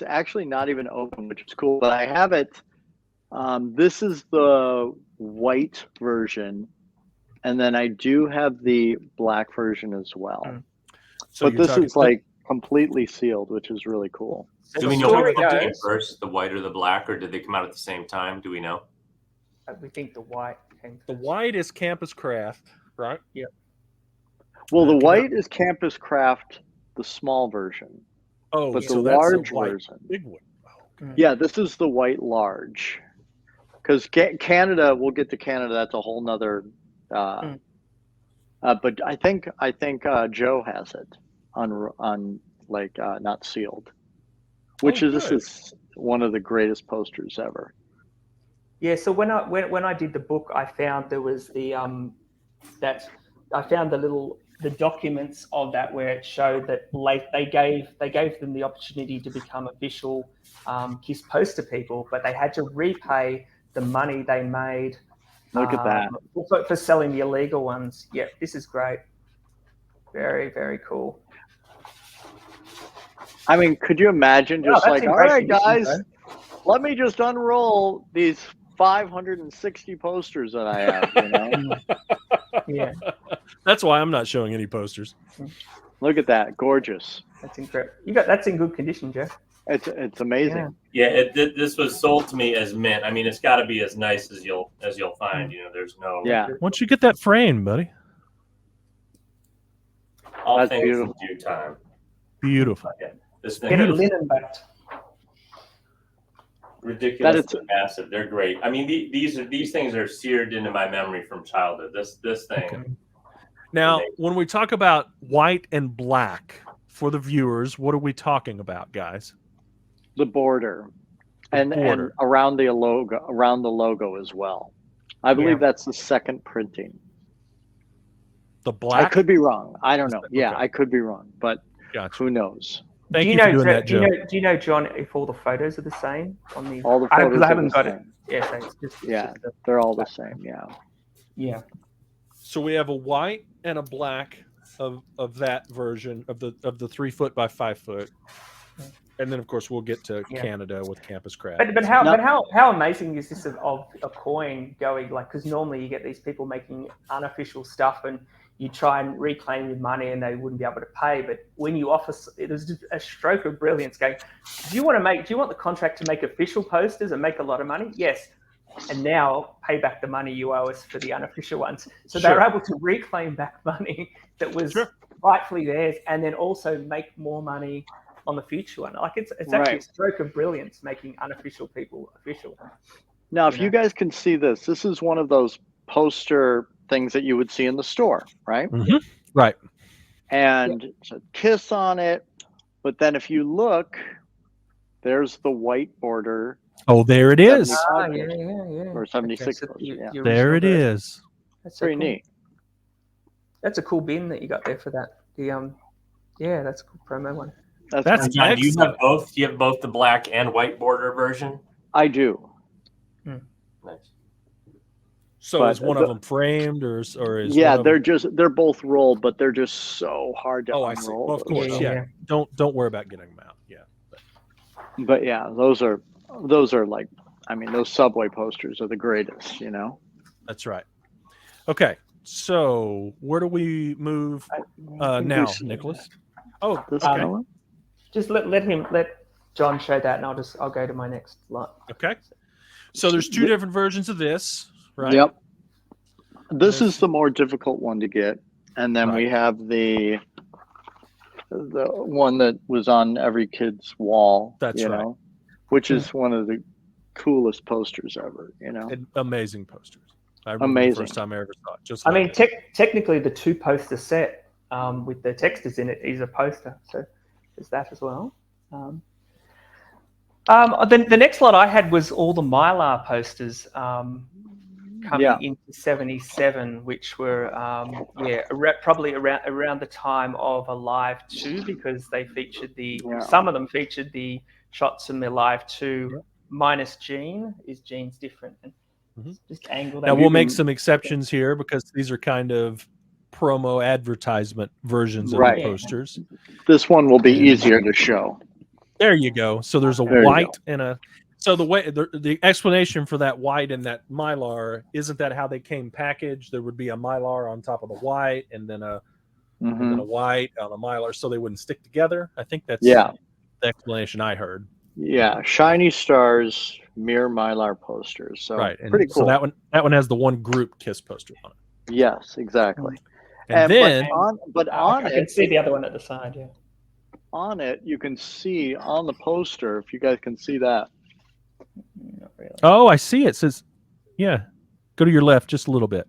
actually not even open, which is cool. But I have it. This is the white version, and then I do have the black version as well. So But you're this talking- is like completely sealed, which is really cool. So Do the we know story what came goes- first, the white or the black, or did they come out at the same time? Do we know? We think the white came the first. white is Campus Craft, right? Well, the Came out- white is Campus Craft, the small version, Oh, but so the that's large the white version. big one. Oh, Yeah, this is the white large. Because Canada, we'll get to Canada. That's a whole nother. But I think Joe has it on like not sealed, which Oh, this good. is one of the greatest posters ever. Yeah, so when I did the book, I found there was the the documents of that where it showed that they gave them the opportunity to become official KISS poster people, but they had to repay the money they made. Look at that. For selling the illegal ones. Yeah, this is great. Very, very cool. I mean, could you imagine Wow, just that's like, in all great right, condition, guys, let me just unroll these 560 posters that I have, you know? Yeah, That's why I'm not showing any posters. Look at that. Gorgeous. that's incredible. That's in good condition, Jeff. It's amazing. Yeah. Yeah, this was sold to me as mint. I mean, it's got to be as nice as you'll find. You know, there's no. Yeah. Why don't you get that framed, buddy? All That's things beautiful. in due time. Beautiful. Yeah, this thing Get it is linen backed. ridiculous That and massive. They're great. I mean, these things are seared into my memory from childhood. This thing. Okay. Now, when we talk about white and black for the viewers, what are we talking about, guys? The border. And around the logo as well. I believe that's the second printing. The black? I could be wrong. I don't know. Okay. Yeah, I could be wrong, but Gotcha. who knows? Thank you for doing that, Joe. Do you know, John, if all the photos are the same on the? All the I photos are haven't the got it. same. Yeah, so it's just They're all the same. Yeah. yeah. So we have a white and a black of that version of the 3 foot by 5 foot, and then of course we'll get to Canada with Campus Craft. But how amazing is this of a coin going, like, because normally you get these people making unofficial stuff and you try and reclaim your money and they wouldn't be able to pay, but when you offer, it was just a stroke of brilliance going, do you want the contract to make official posters and make a lot of money? Yes. And now pay back the money you owe us for the unofficial ones. So they're able to reclaim back money that was rightfully theirs, and then also make more money on the future one. Like it's actually a stroke of brilliance making unofficial people official. Now, if you guys can see this is one of those poster things that you would see in the store, right? Mm-hmm. Right. And it's a KISS on it, but then if you look, there's the white border. Oh, there it is. Or 76. There it is. That's pretty neat. That's a cool bin that you got there for that. That's a cool promo one. That's John, do you have both? Do you have both the black and white border version? I do. Nice. So is one of them framed or is they're both rolled, but they're just so hard to unroll. I see. Well, of course, Don't worry about getting them out. Yeah. But yeah, those are like, I mean, those Subway posters are the greatest, you know? That's right. Okay. So where do we move now, Nicholas? Oh, okay. Just let John show that, and I'll go to my next lot. Okay. So there's two different versions of this, right? Yep. This is the more difficult one to get, and then we have the one that was on every kid's wall. That's you right. know, which is one of the coolest posters ever. You know, amazing posters. I remember the first time I ever saw it. I mean, technically, the 2-poster set with the textures in it is a poster, so there's that as well. The next lot I had was all the Mylar posters coming into 77, which were probably around the time of Alive 2, because they featured some of them featured the shots from Alive 2 minus Gene. Gene's different, and Just angle that. Now we'll make some exceptions here because these are kind of promo advertisement versions of Right. the posters. This one will be easier to show. There you go. So there's a There you white and a. So the way the explanation for that white and that Mylar, isn't that how they came packaged? There would be a Mylar on top of the white, and then a white on a Mylar, so they wouldn't stick together. I think that's the explanation I heard. Yeah, shiny stars, mirror Mylar posters. So Right, and pretty cool. so that one has the one group Kiss poster on it. Yes, exactly. And then I can see the other one at the side. Yeah. On it, you can see on the poster, if you guys can see that. Not really. Oh, I see. It says, yeah. Go to your left just a little bit.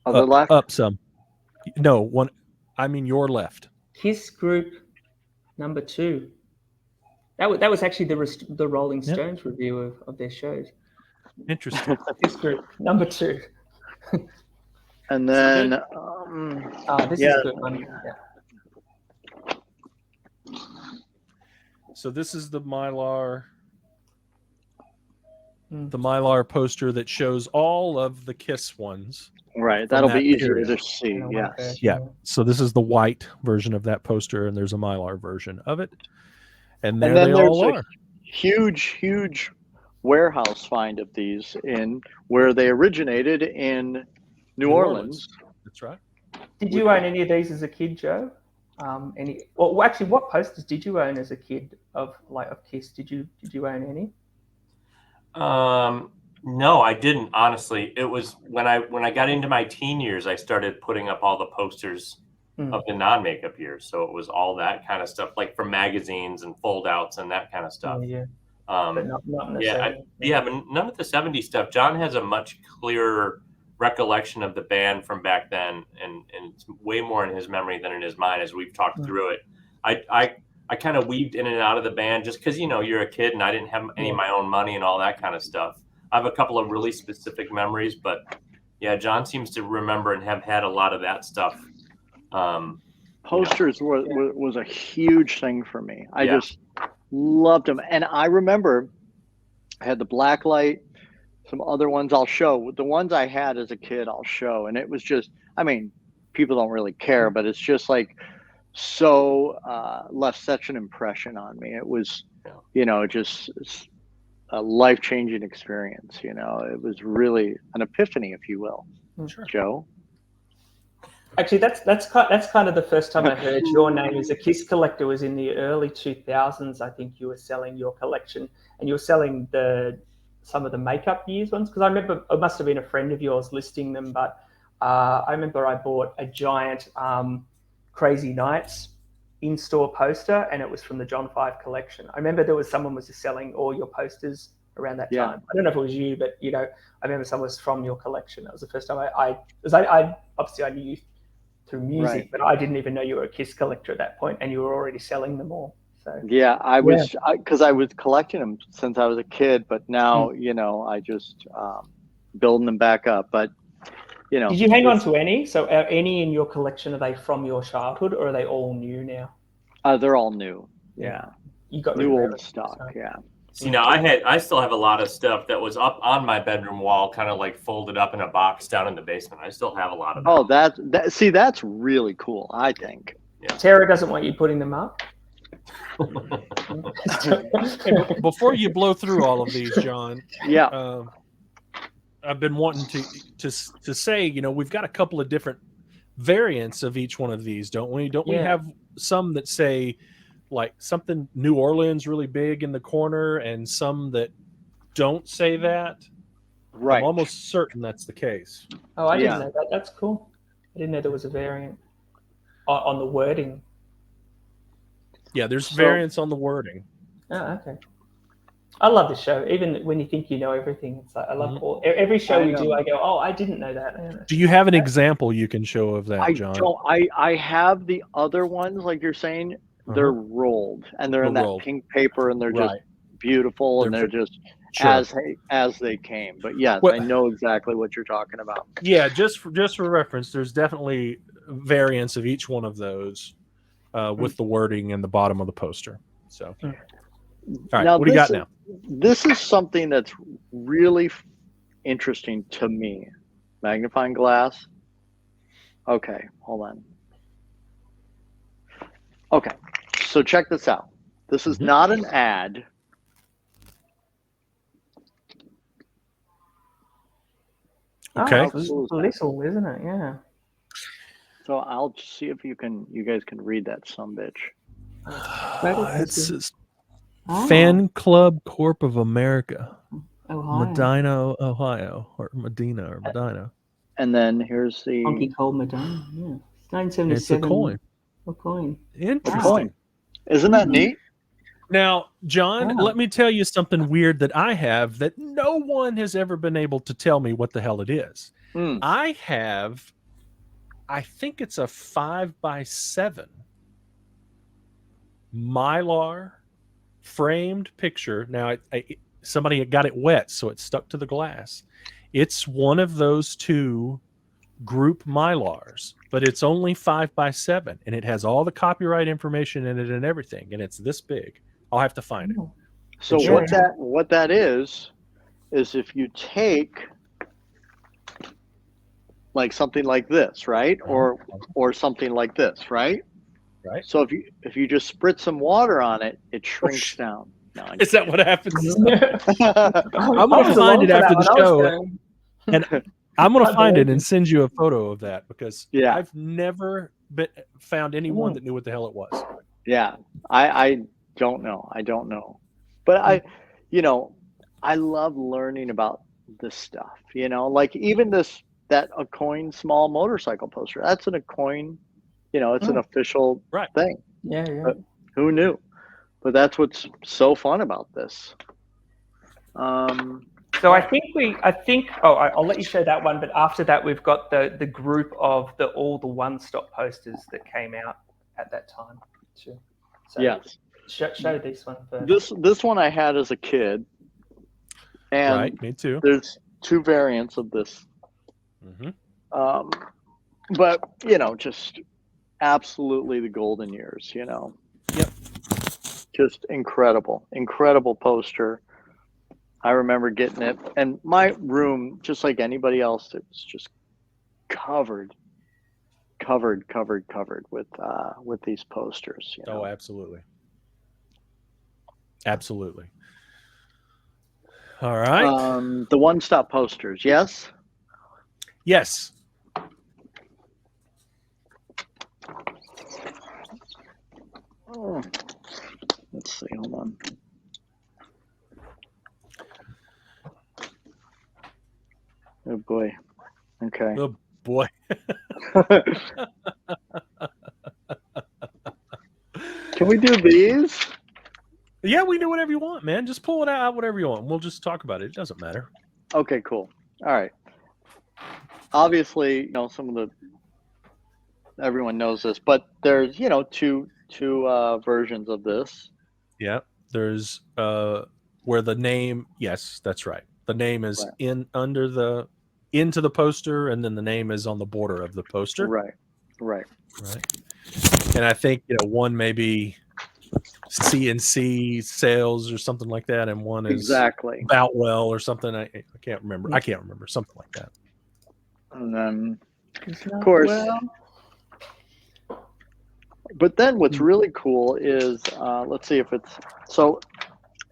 Other left? Up some. No, one. I mean your left. Kiss Group number 2. That was actually the Rolling Stones review of their shows. Interesting. Kiss Group number 2. And then, this is a good one. Yeah. So this is the Mylar. The Mylar poster that shows all of the Kiss ones. right, that'll be that easier period. to see. Yes. Yeah. So this is the white version of that poster, and there's a Mylar version of it. And there then they all there's are. Huge warehouse find of these in where they originated in New Orleans. That's right. Did you own any of these as a kid, Joe? Well, actually, what posters did you own as a kid of Kiss? Did you own any? No, I didn't. Honestly, it was when I got into my teen years, I started putting up all the posters of the non-makeup years. So it was all that kind of stuff, like from magazines and fold-outs and that kind of stuff. Yeah. But not in the 70s. But none of the 70s stuff. John has a much clearer recollection of the band from back then, and it's way more in his memory than in his mind as we've talked through it. I kind of weaved in and out of the band just because, you're a kid and I didn't have any of my own money and all that kind of stuff. I have a couple of really specific memories, but yeah, John seems to remember and have had a lot of that stuff. Posters was a huge thing for me. I just loved them. And I remember I had the Blacklight, some other ones I'll show. The ones I had as a kid, I'll show. And it was just, people don't really care, but it's just like left such an impression on me. It was, just a life-changing experience. It was really an epiphany, if you will. Sure. Joe? Actually, that's kind of the first time I heard your name as a Kiss collector. Was in the early 2000s. I think you were selling your collection, and you were selling some of the makeup years ones. Because I remember it must have been a friend of yours listing them. But I remember I bought a giant Crazy Nights in-store poster, and it was from the John 5 collection. I remember someone was just selling all your posters around that time. I don't know if it was you, but I remember someone was from your collection. That was the first time I obviously I knew you through music, but I didn't even know you were a Kiss collector at that point, and you were already selling them all. So yeah, I was because I was collecting them since I was a kid, but now I just building them back up. But did you hang on to any? So are any in your collection, are they from your childhood, or are they all new now? They're all new. Yeah, you got new old stock. So. Yeah. See, now I still have a lot of stuff that was up on my bedroom wall, kind of like folded up in a box down in the basement. I still have a lot of them. Oh, that's really cool, I think. Yeah. Tara doesn't want you putting them up. Before you blow through all of these, John. Yeah. I've been wanting to say, we've got a couple of different variants of each one of these, don't we? Don't we have some that say like something New Orleans really big in the corner, and some that don't say that? Right. I'm almost certain that's the case. Oh, I didn't know that. That's cool. I didn't know there was a variant on the wording. Yeah, there's variants on the wording. Oh, okay. I love the show. Even when you think you know everything, it's like I love every show we do. I go, oh, I didn't know that. Do you have an example you can show of that, John? I have the other ones, like you're saying. They're rolled, and they're in that pink paper, and they're just beautiful, and they're just as they came. But yes, I know exactly what you're talking about. Yeah, just for reference, there's definitely variants of each one of those with the wording in the bottom of the poster. So, All right, Now, what do you got this- now? This is something that's really interesting to me. Magnifying glass. Okay, hold on. Okay, so check this out. This is not an ad. Okay. Oh, it's little, isn't it? Yeah. So I'll just see if you guys can read that sumbitch. It's Oh. Fan Club Corp of America, Ohio. Medina, Ohio, or Medina, or Medina. And then here's the Funky Cold Medina. Yeah. It's 1977. a coin. A coin. Interesting. coin. Isn't that neat? Now, John, Wow. let me tell you something weird that I have that no one has ever been able to tell me what the hell it is. I have, I think it's a 5x7 Mylar framed picture. Now, somebody had got it wet, so it stuck to the glass. It's one of those two group Mylars, but it's only 5x7, and it has all the copyright information in it and everything, and it's this big. I'll have to find it. So what that is if you take like something like this, right? Or something like this, right? Right. So if you just spritz some water on it, it shrinks down. No, Is that what happens? I'm I going to was find along it for after that the one. I was show, going- and I'm going to find it and send you a photo of that, because Yeah. I've never found anyone that knew what the hell it was. Yeah, I don't know. I don't know. But I love learning about this stuff, like even a coin small motorcycle poster. That's a coin, it's an official thing. Yeah, yeah. But who knew? But that's what's so fun about this. So I think I'll let you show that one, but after that we've got the group of all the one-stop posters that came out at that time too. So Yes. Show this one first. This one I had as a kid. And Right, me too. There's two variants of this. But just absolutely the golden years, Yep. Just incredible poster. I remember getting it, and my room, just like anybody else, it was just covered with these posters. Oh, absolutely. Absolutely. All right. The one-stop posters, yes? Yes. Oh, let's see, hold on. Oh boy. Okay. Oh boy. Can we do these? Yeah, we do whatever you want, man. Just pull it out, whatever you want. We'll just talk about it. It doesn't matter. Okay, cool. All right. Obviously, everyone knows this, but there's, two versions of this. Yeah. There's where the name, yes, that's right. The name is into the poster, and then the name is on the border of the poster. Right. And I think, one may be CNC sales or something like that, and one is exactly Boutwell or something. I can't remember. I can't remember, something like that. And then, of course, but then what's really cool is, let's see if it's, so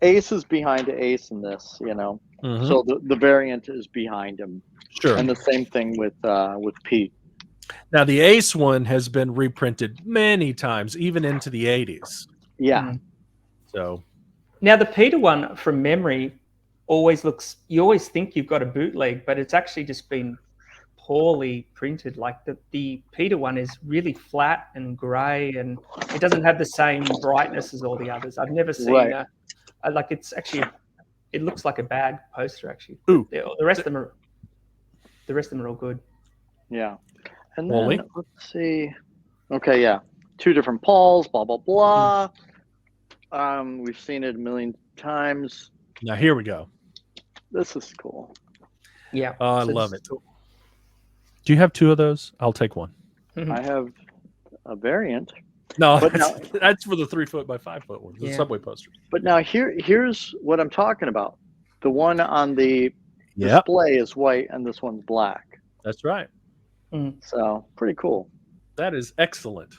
Ace is behind Ace in this, so the variant is behind him. Sure. And the same thing with Pete. Now the Ace one has been reprinted many times, even into the 80s. Yeah. So now the Peter one, from memory, always looks, you always think you've got a bootleg, but it's actually just been poorly printed. Like the Peter one is really flat and grey, and it doesn't have the same brightness as all the others. I've never seen like, it's actually, it looks like a bad poster actually. Ooh. The rest of them are all good. Yeah. And then let's see. Okay, yeah. Two different Pauls, blah blah blah. We've seen it a million times. Now here we go. This is cool. Yeah. Oh, I love it. Do you have two of those? I'll take one. I have a variant. No, But that's for the 3 foot by 5 foot ones, the Yeah. subway posters. But now here's what I'm talking about. The one on the Yep, display is white and this one's black. that's right. So pretty cool. That is excellent.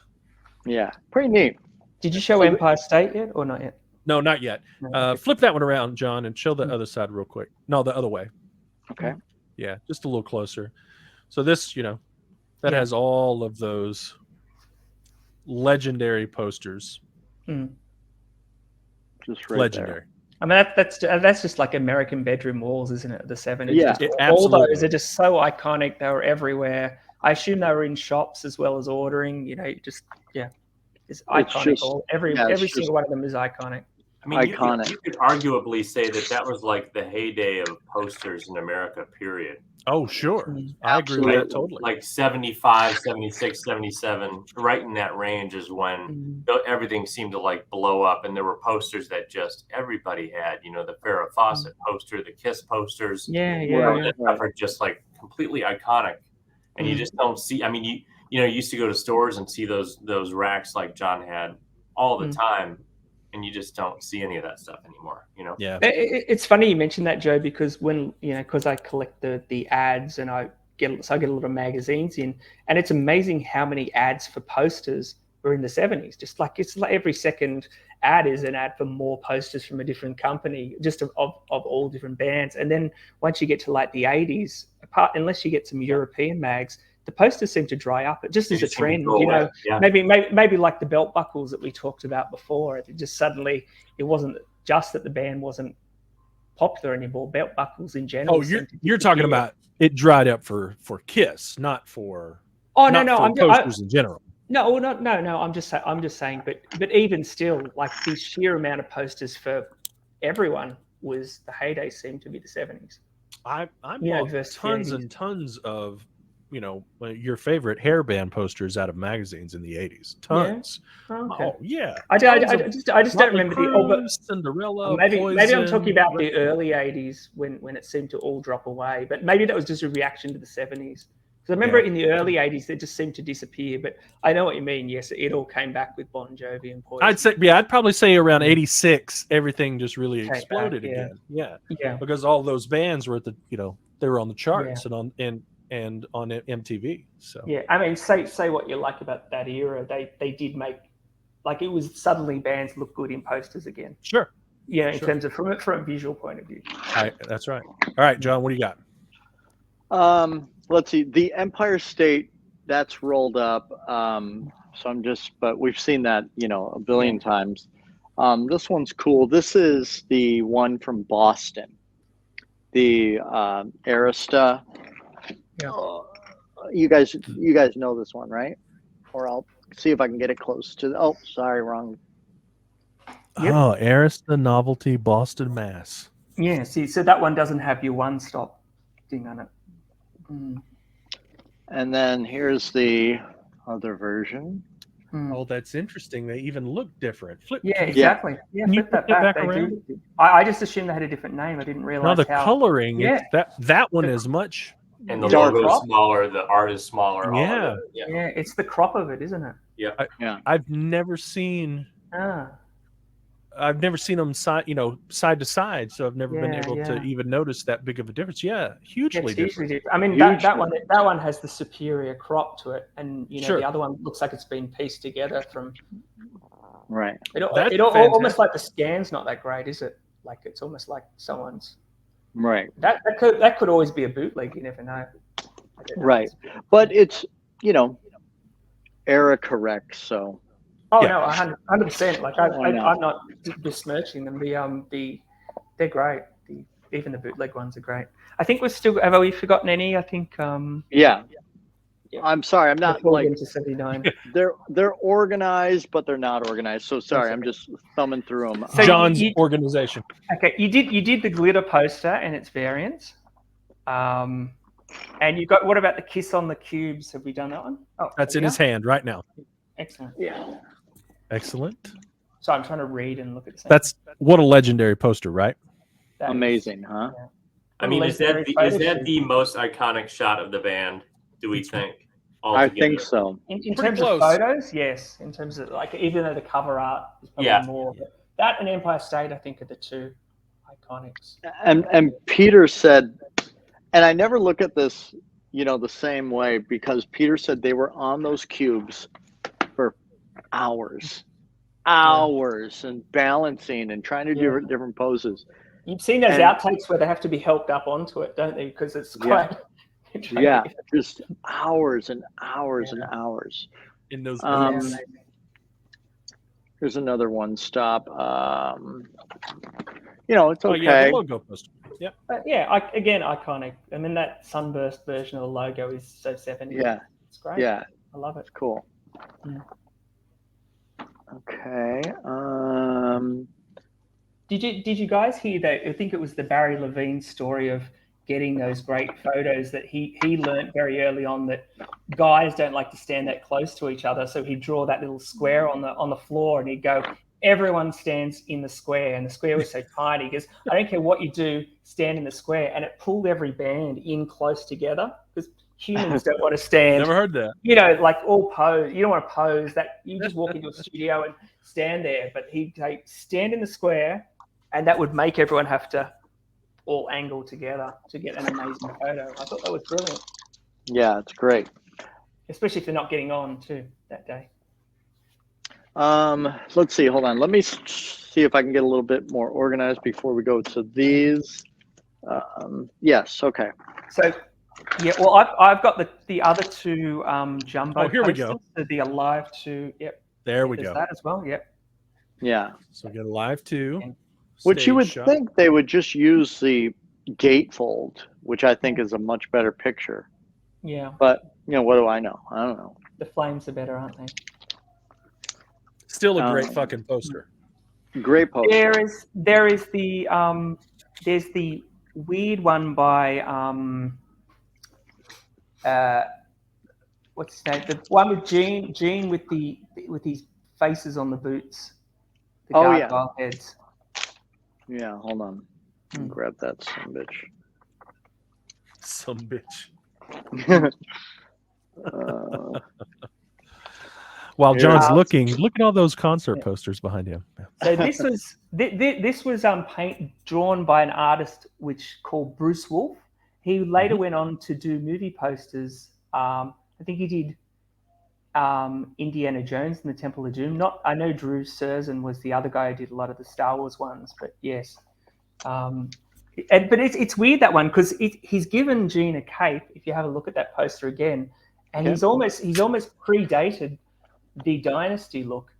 Yeah, pretty neat. Did you show Empire State yet or not yet? No, not yet. No. Flip that one around, John, and show the other side real quick. No, the other way. Okay. Yeah, just a little closer. So this, that has all of those legendary posters. Just right Legendary. there. I mean, that's just like American bedroom walls, isn't it? The 70s. Yeah, Just all absolutely. those are just so iconic. They were everywhere. I assume they were in shops as well as ordering. It's iconic. just- every it's just- single one of them is iconic. I mean, you Iconic. could arguably say that was like the heyday of posters in America, period. Oh, sure. I agree with that totally. Like 75, 76, 77, right in that range is when everything seemed to like blow up. And there were posters that just everybody had, the Farrah Fawcett poster, the Kiss posters. That stuff are just like completely iconic. And you just don't see, I mean, you used to go to stores and see those racks like John had all the time. And you just don't see any of that stuff anymore, Yeah. It's funny you mentioned that, Joe, because when because I collect the ads and I get a lot of magazines in, and it's amazing how many ads for posters were in the 70s. Just like it's like every second ad is an ad for more posters from a different company, just of all different bands. And then once you get to like the 80s, unless you get some European mags, the posters seem to dry up. It just is a trend, maybe like the belt buckles that we talked about before. It just suddenly, it wasn't just that the band wasn't popular anymore. Belt buckles in general. Oh, you're talking about it dried up for Kiss, not for posters in general. No. I'm just saying, but even still, like the sheer amount of posters for everyone the heyday seemed to be the 70s. I bought tons and tons of your favorite hairband posters out of magazines in the 80s. Tons. Yeah? Okay. Oh, yeah. I just don't remember the Cinderella. Maybe I'm talking about Poison, the early 80s when it seemed to all drop away. But maybe that was just a reaction to the 70s. Because I remember in the early 80s, they just seemed to disappear. But I know what you mean. Yes, it all came back with Bon Jovi and Poison. I'd probably say around 86, everything just really exploded back, again. Yeah. Because all those bands were at the, they were on the charts and on MTV. So yeah, I mean, say what you like about that era. They did make, like, it was suddenly bands look good in posters again. Sure. Yeah, in terms of from a visual point of view. That's right. All right, John, what do you got? Let's see. The Empire State, that's rolled up. But we've seen that, a billion times. This one's cool. This is the one from Boston. The Arista. Yeah. You guys know this one, right? Or I'll see if I can get it close to. Oh, sorry, wrong. Yep. Oh, Arista Novelty, Boston, Mass. Yeah. See, so that one doesn't have your one-stop thing on it. And then here's the other version. Oh, that's interesting. They even look different. Yeah, exactly. Yeah, Can you flip that flip back. that back I just assumed they had a different name. I didn't realize. No, the coloring. Yeah. That one is much. And the logo is smaller. The art is smaller. Yeah. Yeah, it's the crop of it, isn't it? Yeah. I've never seen. I've never seen them side to side, so I've never been able to even notice that big of a difference. Yeah, hugely different. I mean, that one has the superior crop to it, and the other one looks like it's been pieced together from. Right. It almost like the scan's not that great, is it? Like it's almost like someone's. Right. That could always be a bootleg. You never know. Right, but it's era correct, so. Oh no, 100%. Like I'm not besmirching them. They're great. Even the bootleg ones are great. I think have we forgotten any? I think. Yeah. I'm sorry. I'm not like into 79. They're organized, but they're not organized. So sorry. I'm just thumbing through them. So John's organization. Okay, you did the glitter poster and its variants. And you got, what about the Kiss on the Cubes? Have we done that one? Oh, that's in his hand right now. Excellent. Yeah. Excellent. So I'm trying to read and look at the That's what a legendary poster, right? Amazing, huh? Yeah. I mean, is that the most iconic shot of the band? Do we think? I think so. In Pretty terms close. of photos, yes. In terms of like, even though the cover art is probably more, but that and Empire State, I think, are the two iconics. And Peter said, and I never look at this, the same way, because Peter said they were on those cubes for hours, and balancing and trying to do different poses. You've seen those outtakes where they have to be helped up onto it, don't they? Because it's quite. Yeah, just hours and hours and hours. In those Here's another one. Stop. It's okay. Oh yeah, the logo poster. Yep. Again, iconic. I mean, that sunburst version of the logo is so 70s. Yeah. It's great. Yeah. I love it. It's cool. Yeah. Okay. Did you guys hear that? I think it was the Barry Levine story of getting those great photos that he learned very early on that guys don't like to stand that close to each other. So he'd draw that little square on the floor and he'd go, everyone stands in the square. And the square was so tiny. He goes, I don't care what you do, stand in the square. And it pulled every band in close together because humans don't want to stand. Never heard that. Like all pose. You don't want to pose that. You just walk into a studio and stand there. But he'd say, stand in the square. And that would make everyone have to all angle together to get an amazing photo. I thought that was brilliant. Yeah, it's great. Especially if they're not getting on too that day. Let's see. Hold on. Let me see if I can get a little bit more organized before we go to these. Yes. Okay. So, yeah. Well, I've got the other two jumbo. Oh, here we go. The Alive 2. Yep. There we go. That as well. Yep. Yeah. So we get Alive 2. Which you would shot. think they would just use the gatefold, which I think is a much better picture. Yeah. But, what do I know? I don't know. The flames are better, aren't they? Still a great fucking poster. Great poster. There is the there's the weird one by what's his name? The one with Gene with his faces on the boots. The gargoyle heads. Yeah, hold on. Grab that sumbitch. Some bitch. While John's looking, look at all those concert posters behind him. So this was drawn by an artist called Bruce Wolfe. He later went on to do movie posters. I think he did Indiana Jones and the Temple of Doom. I know Drew Surzan was the other guy who did a lot of the Star Wars ones, but yes. But it's weird, that one, because he's given Gene a cape. If you have a look at that poster again, and he's almost predated the Dynasty look.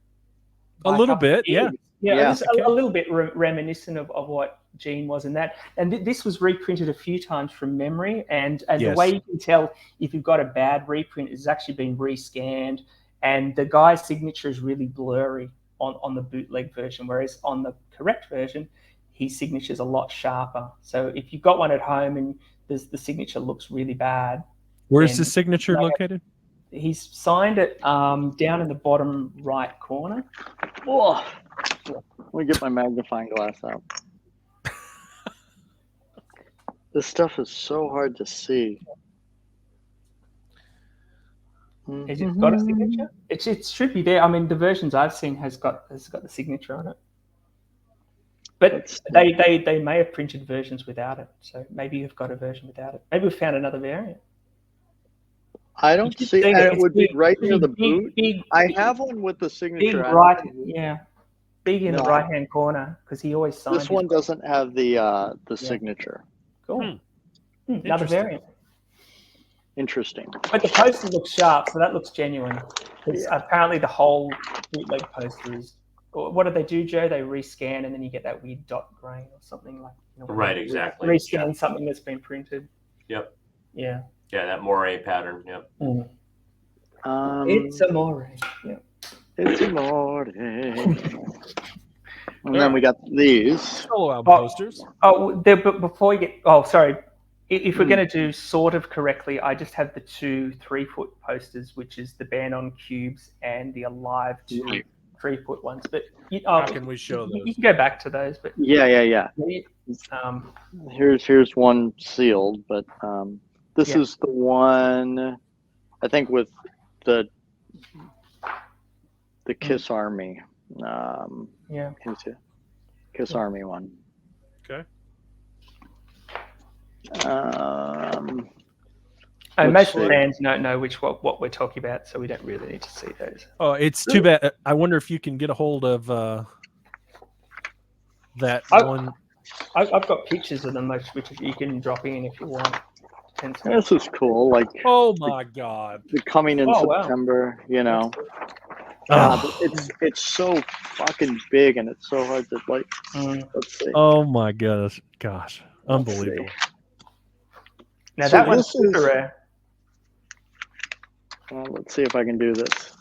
A little bit, yeah. Just a little bit reminiscent of what Gene was in that. And this was reprinted a few times from memory, and the way you can tell if you've got a bad reprint is it's actually been rescanned, and the guy's signature is really blurry on the bootleg version, whereas on the correct version, his signature is a lot sharper. So if you've got one at home and the signature looks really bad. Where's the signature located? He's signed it down in the bottom right corner. Oh, let me get my magnifying glass out. This stuff is so hard to see. Has it got a signature? It should be there. I mean, the versions I've seen has got the signature on it. But they may have printed versions without it. So maybe you've got a version without it. Maybe we've found another variant. I don't see it. It would be right near the boot. I have one with the signature. Big in the right-hand corner, because he always signs. This one doesn't have the signature. Cool. Another variant. Interesting. But the poster looks sharp, so that looks genuine. Because apparently the whole bootleg poster is. What do they do, Joe? They rescan, and then you get that weird dot grain or something like. Right, exactly. Rescan something that's been printed. Yep. Yeah. Yeah, that moire pattern. Yep. It's a moire. Yep. It's a moire. And then we got these solo album posters. But before you get, sorry. If we're going to do sort of correctly, I just have the 2 3-foot posters, which is the Band on Cubes and the Alive 2 3-foot ones. But how can we show those? You can go back to those. But yeah. Here's one sealed, but this is the one. I think with the Kiss Army. Yeah. Kiss Army one. Okay. Most see. fans don't know what we're talking about, so we don't really need to see those. Oh, it's too bad. I wonder if you can get a hold of that one. I've got pictures of them, which you can drop in if you want. This is cool. Like, Oh my God! the coming in Oh, wow. September. You know, Oh. it's so fucking big and it's so hard to like. Let's see. Oh my gosh! Gosh, Let's unbelievable. see. Now So that one's this is- super rare. Let's see if I can do this.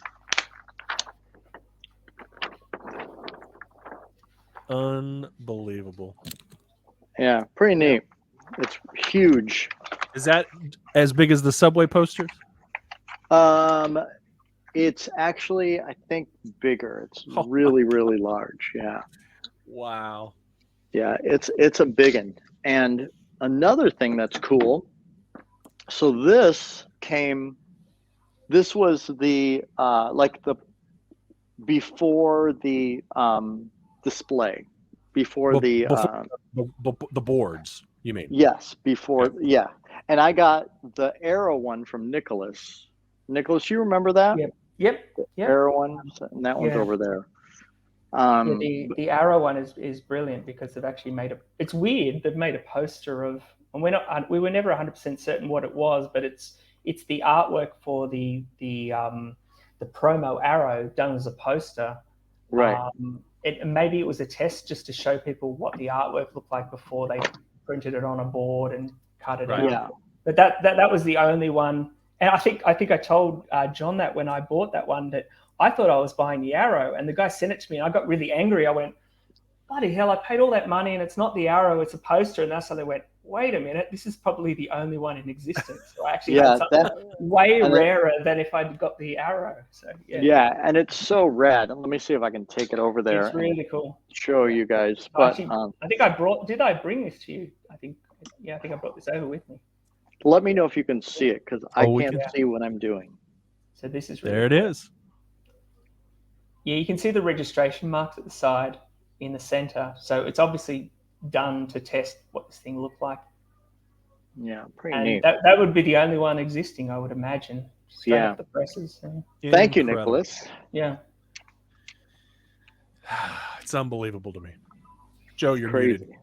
Unbelievable. Yeah, pretty neat. It's huge. Is that as big as the subway posters? It's actually, I think, bigger. It's really, really large. Yeah. Wow. Yeah, it's a big one. And another thing that's cool. So this was the like the before the display, before the boards. You mean? yes, before yeah. And I got the Arrow one from Nicholas. Nicholas, you remember that? Yep. Arrow one, and that one's over there. The Arrow one is brilliant because they've actually made it's weird, they've made a poster of, and we were never 100% certain what it was, but it's the artwork for the promo Arrow done as a poster. Right. Maybe it was a test just to show people what the artwork looked like before they printed it on a board and cut it out. Yeah. But that was the only one. And I think I told John that when I bought that one, that I thought I was buying the Arrow, and the guy sent it to me, and I got really angry. I went, bloody hell, I paid all that money, and it's not the Arrow, it's a poster. And that's how they went, wait a minute, this is probably the only one in existence. So I actually had something way rarer than if I'd got the Arrow. So yeah, and it's so rad. Let me see if I can take it over there. It's really cool. Show you guys. But actually, I think did I bring this to you? I think I brought this over with me. Let me know if you can see it, because I can't see what I'm doing. So this is really there. It is. Yeah, you can see the registration marks at the side in the center. So it's obviously done to test what this thing looked like. Yeah, pretty and neat. That would be the only one existing, I would imagine. Straight up the presses. Thank you, Nicholas. Yeah. It's unbelievable to me. Joe, you're Crazy. muted.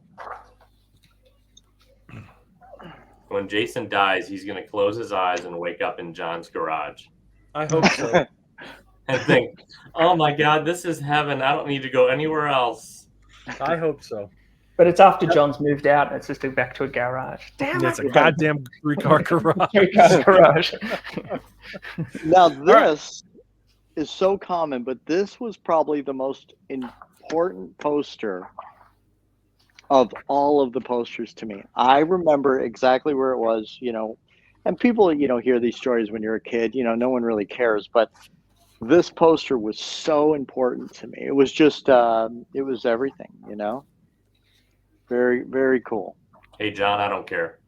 When Jason dies, he's going to close his eyes and wake up in John's garage. I hope so. And think, oh my God, this is heaven. I don't need to go anywhere else. I hope so. But it's after John's moved out, and it's just back to a garage. Damn It's it. a goddamn 3-car garage. 3-car garage. Now, this is so common, but this was probably the most important poster of all of the posters to me. I remember exactly where it was, and people, hear these stories when you're a kid, no one really cares, but this poster was so important to me. It was just, it was everything, Very, very cool. Hey, John, I don't care.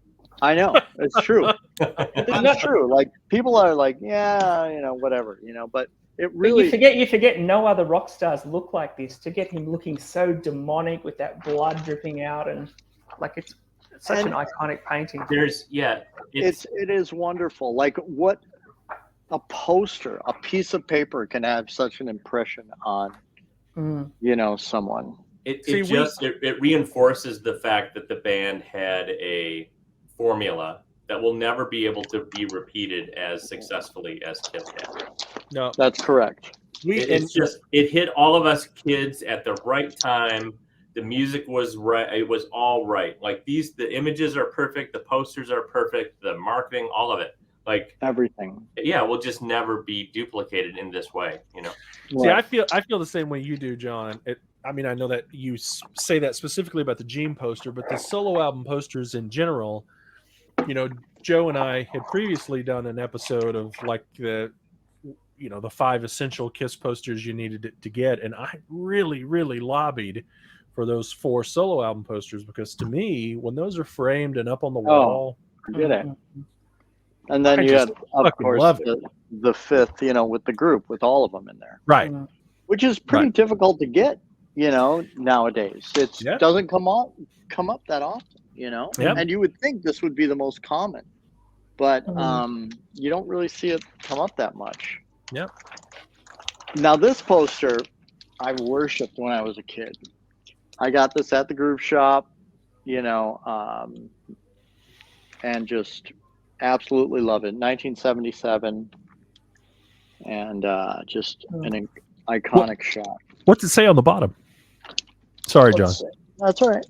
I know. It's true. It's true. Like, people are like, yeah, whatever, but it really... But you forget no other rock stars look like this. To get him looking so demonic with that blood dripping out, and like it's such an iconic painting. It is wonderful. Like, what a poster, a piece of paper can have such an impression on, someone. It reinforces the fact that the band had a formula that will never be able to be repeated as successfully as Kiss had. No, that's correct. It hit all of us kids at the right time. The music was right. It was all right. Like the images are perfect. The posters are perfect. The marketing, all of it. Like everything. Yeah, will just never be duplicated in this way. See, I feel the same way you do, John. I know that you say that specifically about the Gene poster, but the solo album posters in general, Joe and I had previously done an episode of like the 5 essential Kiss posters you needed to get. And I really, really lobbied for those 4 solo album posters, because to me, when those are framed and up on the wall, forget it. And then I you just had, of fucking course, loved it. the fifth, with the group, with all of them in there, Right. which is pretty Right. difficult to get, nowadays. It Yeah. doesn't come up that often, Yep. and you would think this would be the most common, but you don't really see it come up that much. Yep. Now, this poster I worshipped when I was a kid. I got this at the group shop, and just absolutely love it. 1977, and just an iconic shot. What's it say on the bottom? Sorry, John. That's all right.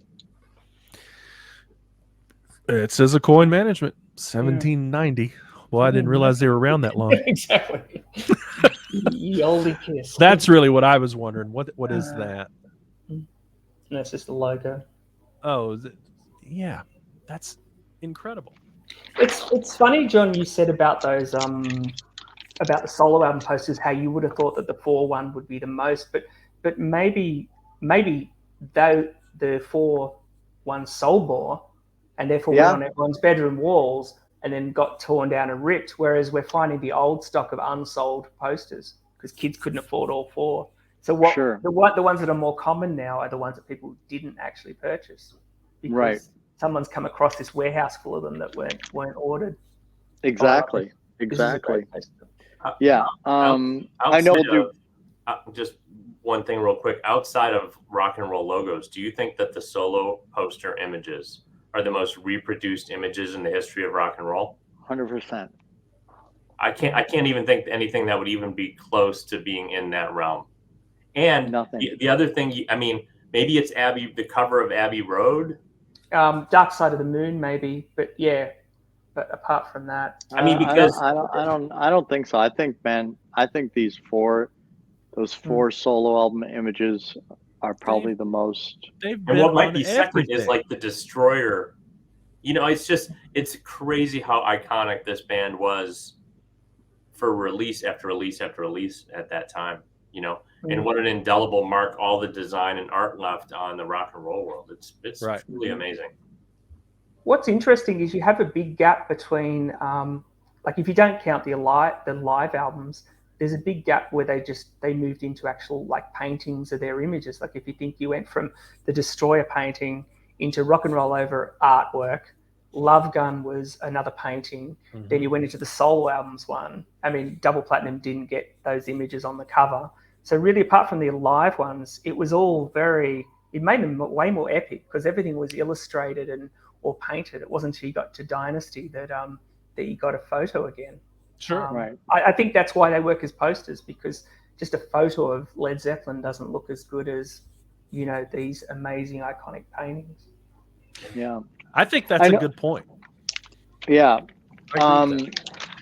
It says a coin management, 1790. Well, I didn't realize they were around that long. Exactly. Ye oldie Kiss. That's really what I was wondering. What is that? That's just the logo. Oh, yeah, that's incredible. It's funny, John, you said about those about the solo album posters, how you would have thought that the 4-1 would be the most, but maybe though the 4-1 sold more, and therefore went on everyone's bedroom walls and then got torn down and ripped, whereas we're finding the old stock of unsold posters because kids couldn't afford all 4. So the ones that are more common now are the ones that people didn't actually purchase because someone's come across this warehouse full of them that weren't ordered. Exactly. Yeah. I know. Just one thing real quick. Outside of rock and roll logos, do you think that the solo poster images are the most reproduced images in the history of rock and roll? 100%. I can't even think anything that would even be close to being in that realm. And the other thing, I mean, maybe it's the cover of Abbey Road. Dark Side of the Moon, maybe, but yeah. But apart from that, I mean, because I don't think so. I think those 4 solo album images are probably the most. And what might be second is like the Destroyer. It's crazy how iconic this band was for release after release after release at that time. And what an indelible mark all the design and art left on the rock and roll world. It's truly amazing. What's interesting is you have a big gap between, like if you don't count the live albums, there's a big gap where they moved into actual like paintings of their images. Like if you think you went from the Destroyer painting into Rock and Roll Over artwork, Love Gun was another painting. Mm-hmm. Then you went into the solo albums one. I mean, Double Platinum didn't get those images on the cover. So really, apart from the live ones, it was all it made them way more epic because everything was illustrated or painted. It wasn't until you got to Dynasty that you got a photo again. Sure. Right. I think that's why they work as posters, because just a photo of Led Zeppelin doesn't look as good as, these amazing iconic paintings. Yeah. I think that's a good point. Yeah.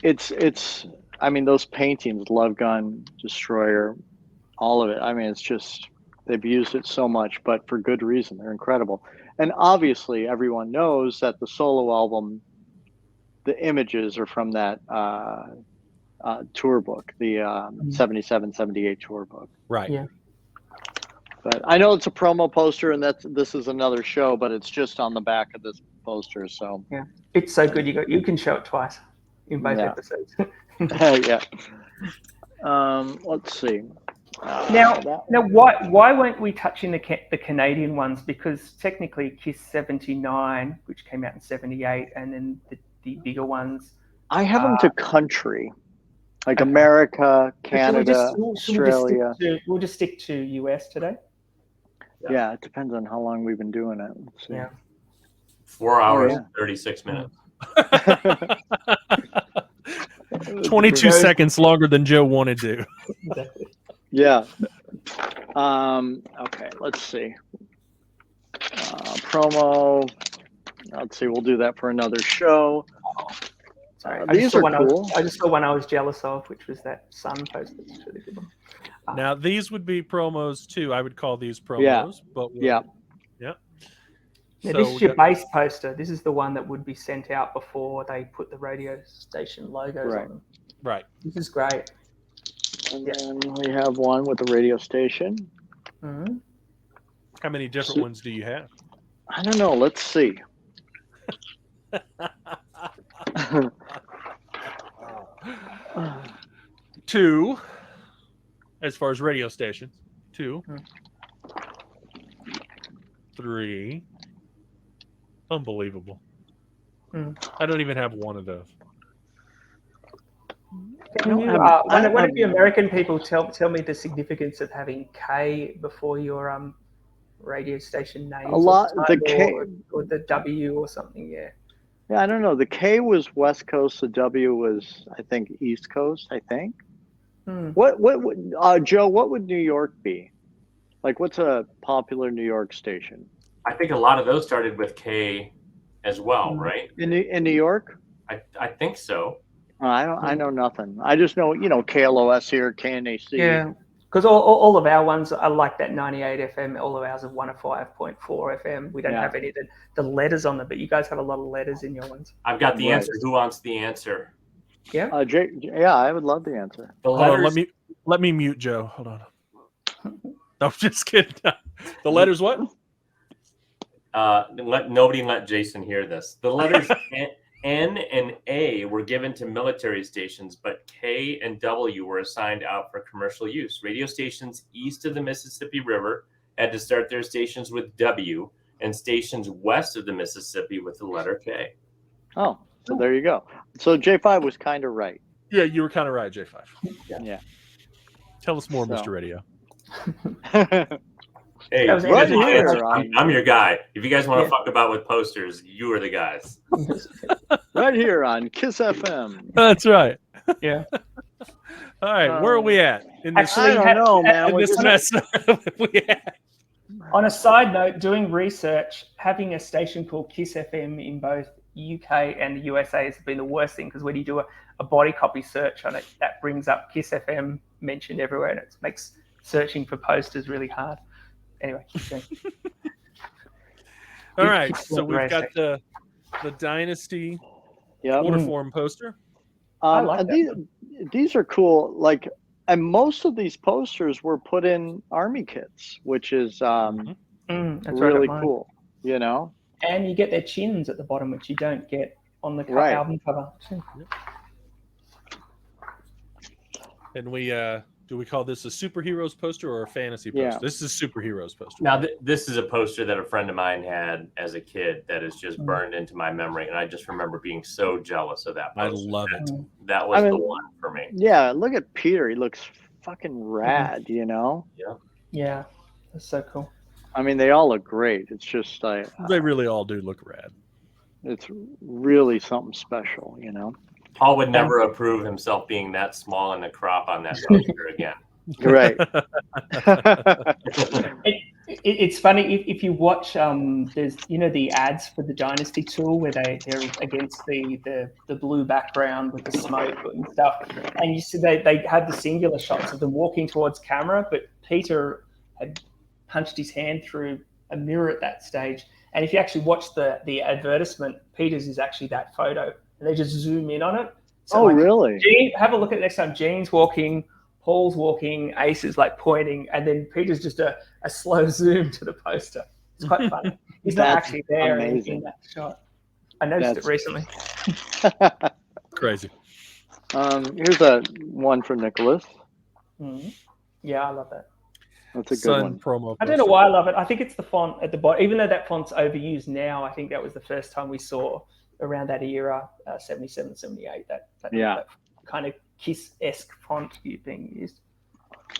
It's I mean, those paintings, Love Gun, Destroyer, all of it. I mean, it's just, they've used it so much, but for good reason. They're incredible. And obviously everyone knows that the solo album, the images are from that tour book, the 77-78 tour book. Right. Yeah. But I know it's a promo poster, and this is another show, but it's just on the back of this poster. So yeah, it's so good. You can show it twice in both episodes. Yeah. Let's see. Now, why weren't we touching the Canadian ones? Because technically, Kiss 79, which came out in 78, and then the bigger ones. I have them to country, like America, Canada, Australia. We'll just stick to US today. Yeah, it depends on how long we've been doing it. Let's see. Yeah. 4 hours, 36 minutes. 22 seconds longer than Joe wanted to. Exactly. Yeah. Okay, let's see. Promo. Let's see, we'll do that for another show. Sorry, these are cool. I just saw one I was jealous of, which was that Sun poster. It's really good one. Now, these would be promos too. I would call these promos. Yeah. But yeah. Now, this is your base poster. This is the one that would be sent out before they put the radio station logos on them. Right. This is great. And then we have one with the radio station. Mm-hmm. How many different ones do you have? I don't know. Let's see. 2, as far as radio stations. 2, 3. Unbelievable. I don't even have one of those. Can you, one of you American people tell me the significance of having K before your radio station names? A lot. The K or the W or something. Yeah. Yeah, I don't know. The K was West Coast. The W was, I think, East Coast. I think. What Joe? What would New York be? Like, what's a popular New York station? I think a lot of those started with K as well, right? In New York? I think so. I know nothing. I just know, KLOS here, KNAC. Yeah, because all of our ones are like that 98 FM. All of ours are 105.4 FM. We don't have any of the letters on them, but you guys have a lot of letters in your ones. I've got the answer. Who wants the answer? Yeah. Jake, yeah, I would love the answer. The letters. Hold on, let me mute Joe. Hold on. No, just kidding. The letters what? Nobody let Jason hear this. The letters N and A were given to military stations, but K and W were assigned out for commercial use. Radio stations east of the Mississippi River had to start their stations with W, and stations west of the Mississippi with the letter K. Oh, so there you go. So J5 was kind of right. Yeah, you were kind of right, J5. Yeah. Tell us more, Mr. Radio. Hey, right here, I'm your guy. If you guys want to fuck about with posters, you are the guys. Right here on Kiss FM. That's right. Yeah. All right, where are we at? In this, Actually, I don't know, man. in this mess we at? On a side note, doing research, having a station called Kiss FM in both UK and the USA has been the worst thing, because when you do a body copy search on it, that brings up Kiss FM mentioned everywhere, and it makes searching for posters really hard. Anyway, keep going. All right, so we've got the Dynasty Waterform poster. I like that. These are cool. Like, and most of these posters were put in army kits, which is really cool. You know, and you get their chins at the bottom, which you don't get on the album cover. And we do we call this a superheroes poster or a fantasy poster? Yeah. This is a superheroes poster. Now, this is a poster that a friend of mine had as a kid that is just burned into my memory, and I just remember being so jealous of that poster. I love it. That was the one for me. Yeah, look at Peter. He looks fucking rad, you know? Yeah, that's so cool. I mean, they all look great. It's just like... They really all do look rad. It's really something special, you know? Paul would never approve himself being that small in the crop on that poster again. Right. It's funny if you watch there's the ads for the Dynasty tool where they're against the blue background with the smoke and stuff, and you see they have the singular shots of them walking towards camera, but Peter had punched his hand through a mirror at that stage, and if you actually watch the advertisement, Peter's is actually that photo, and they just zoom in on it. So really? Gene, have a look at it next time. Gene's walking, Paul's walking, Ace is like pointing, and then Peter's just a slow zoom to the poster. It's quite funny. He's not actually there in that shot. I noticed it recently. Crazy. Here's one for Nicholas. Mm-hmm. Yeah, I love that. That's a good one. Promo I don't know why I love it. I think it's the font at the bottom. Even though that font's overused now, I think that was the first time we saw around that era, 77, 78, that kind of Kiss-esque font being used.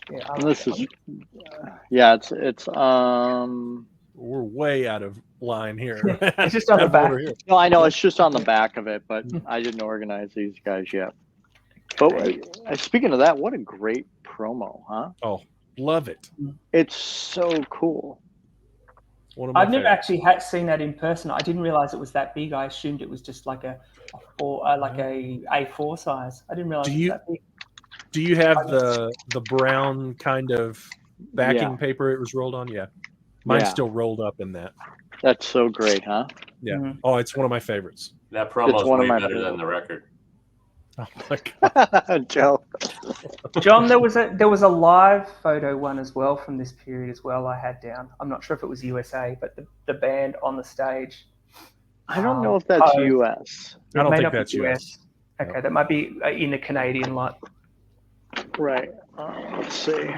Yeah, I like it's we're way out of line here. It's just on the back. No, I know it's just on the back of it, but I didn't organize these guys yet. But speaking of that, what a great promo, huh? Oh, love it. It's so cool. I've never actually seen that in person. I didn't realize it was that big. I assumed it was just like a A4 size. I didn't realize it was that big. Do you have the brown kind of backing paper it was rolled on? Yeah. Mine's still rolled up in that. That's so great, huh? Yeah. Mm-hmm. Oh, it's one of my favorites. That promo is way better than the record. Oh my God. Joe. John, there was a live photo one as well from this period as well I had down. I'm not sure if it was USA, but the band on the stage. I don't know if that's US. I don't think that's US. Okay, that might be in the Canadian lot. Right. Let's see.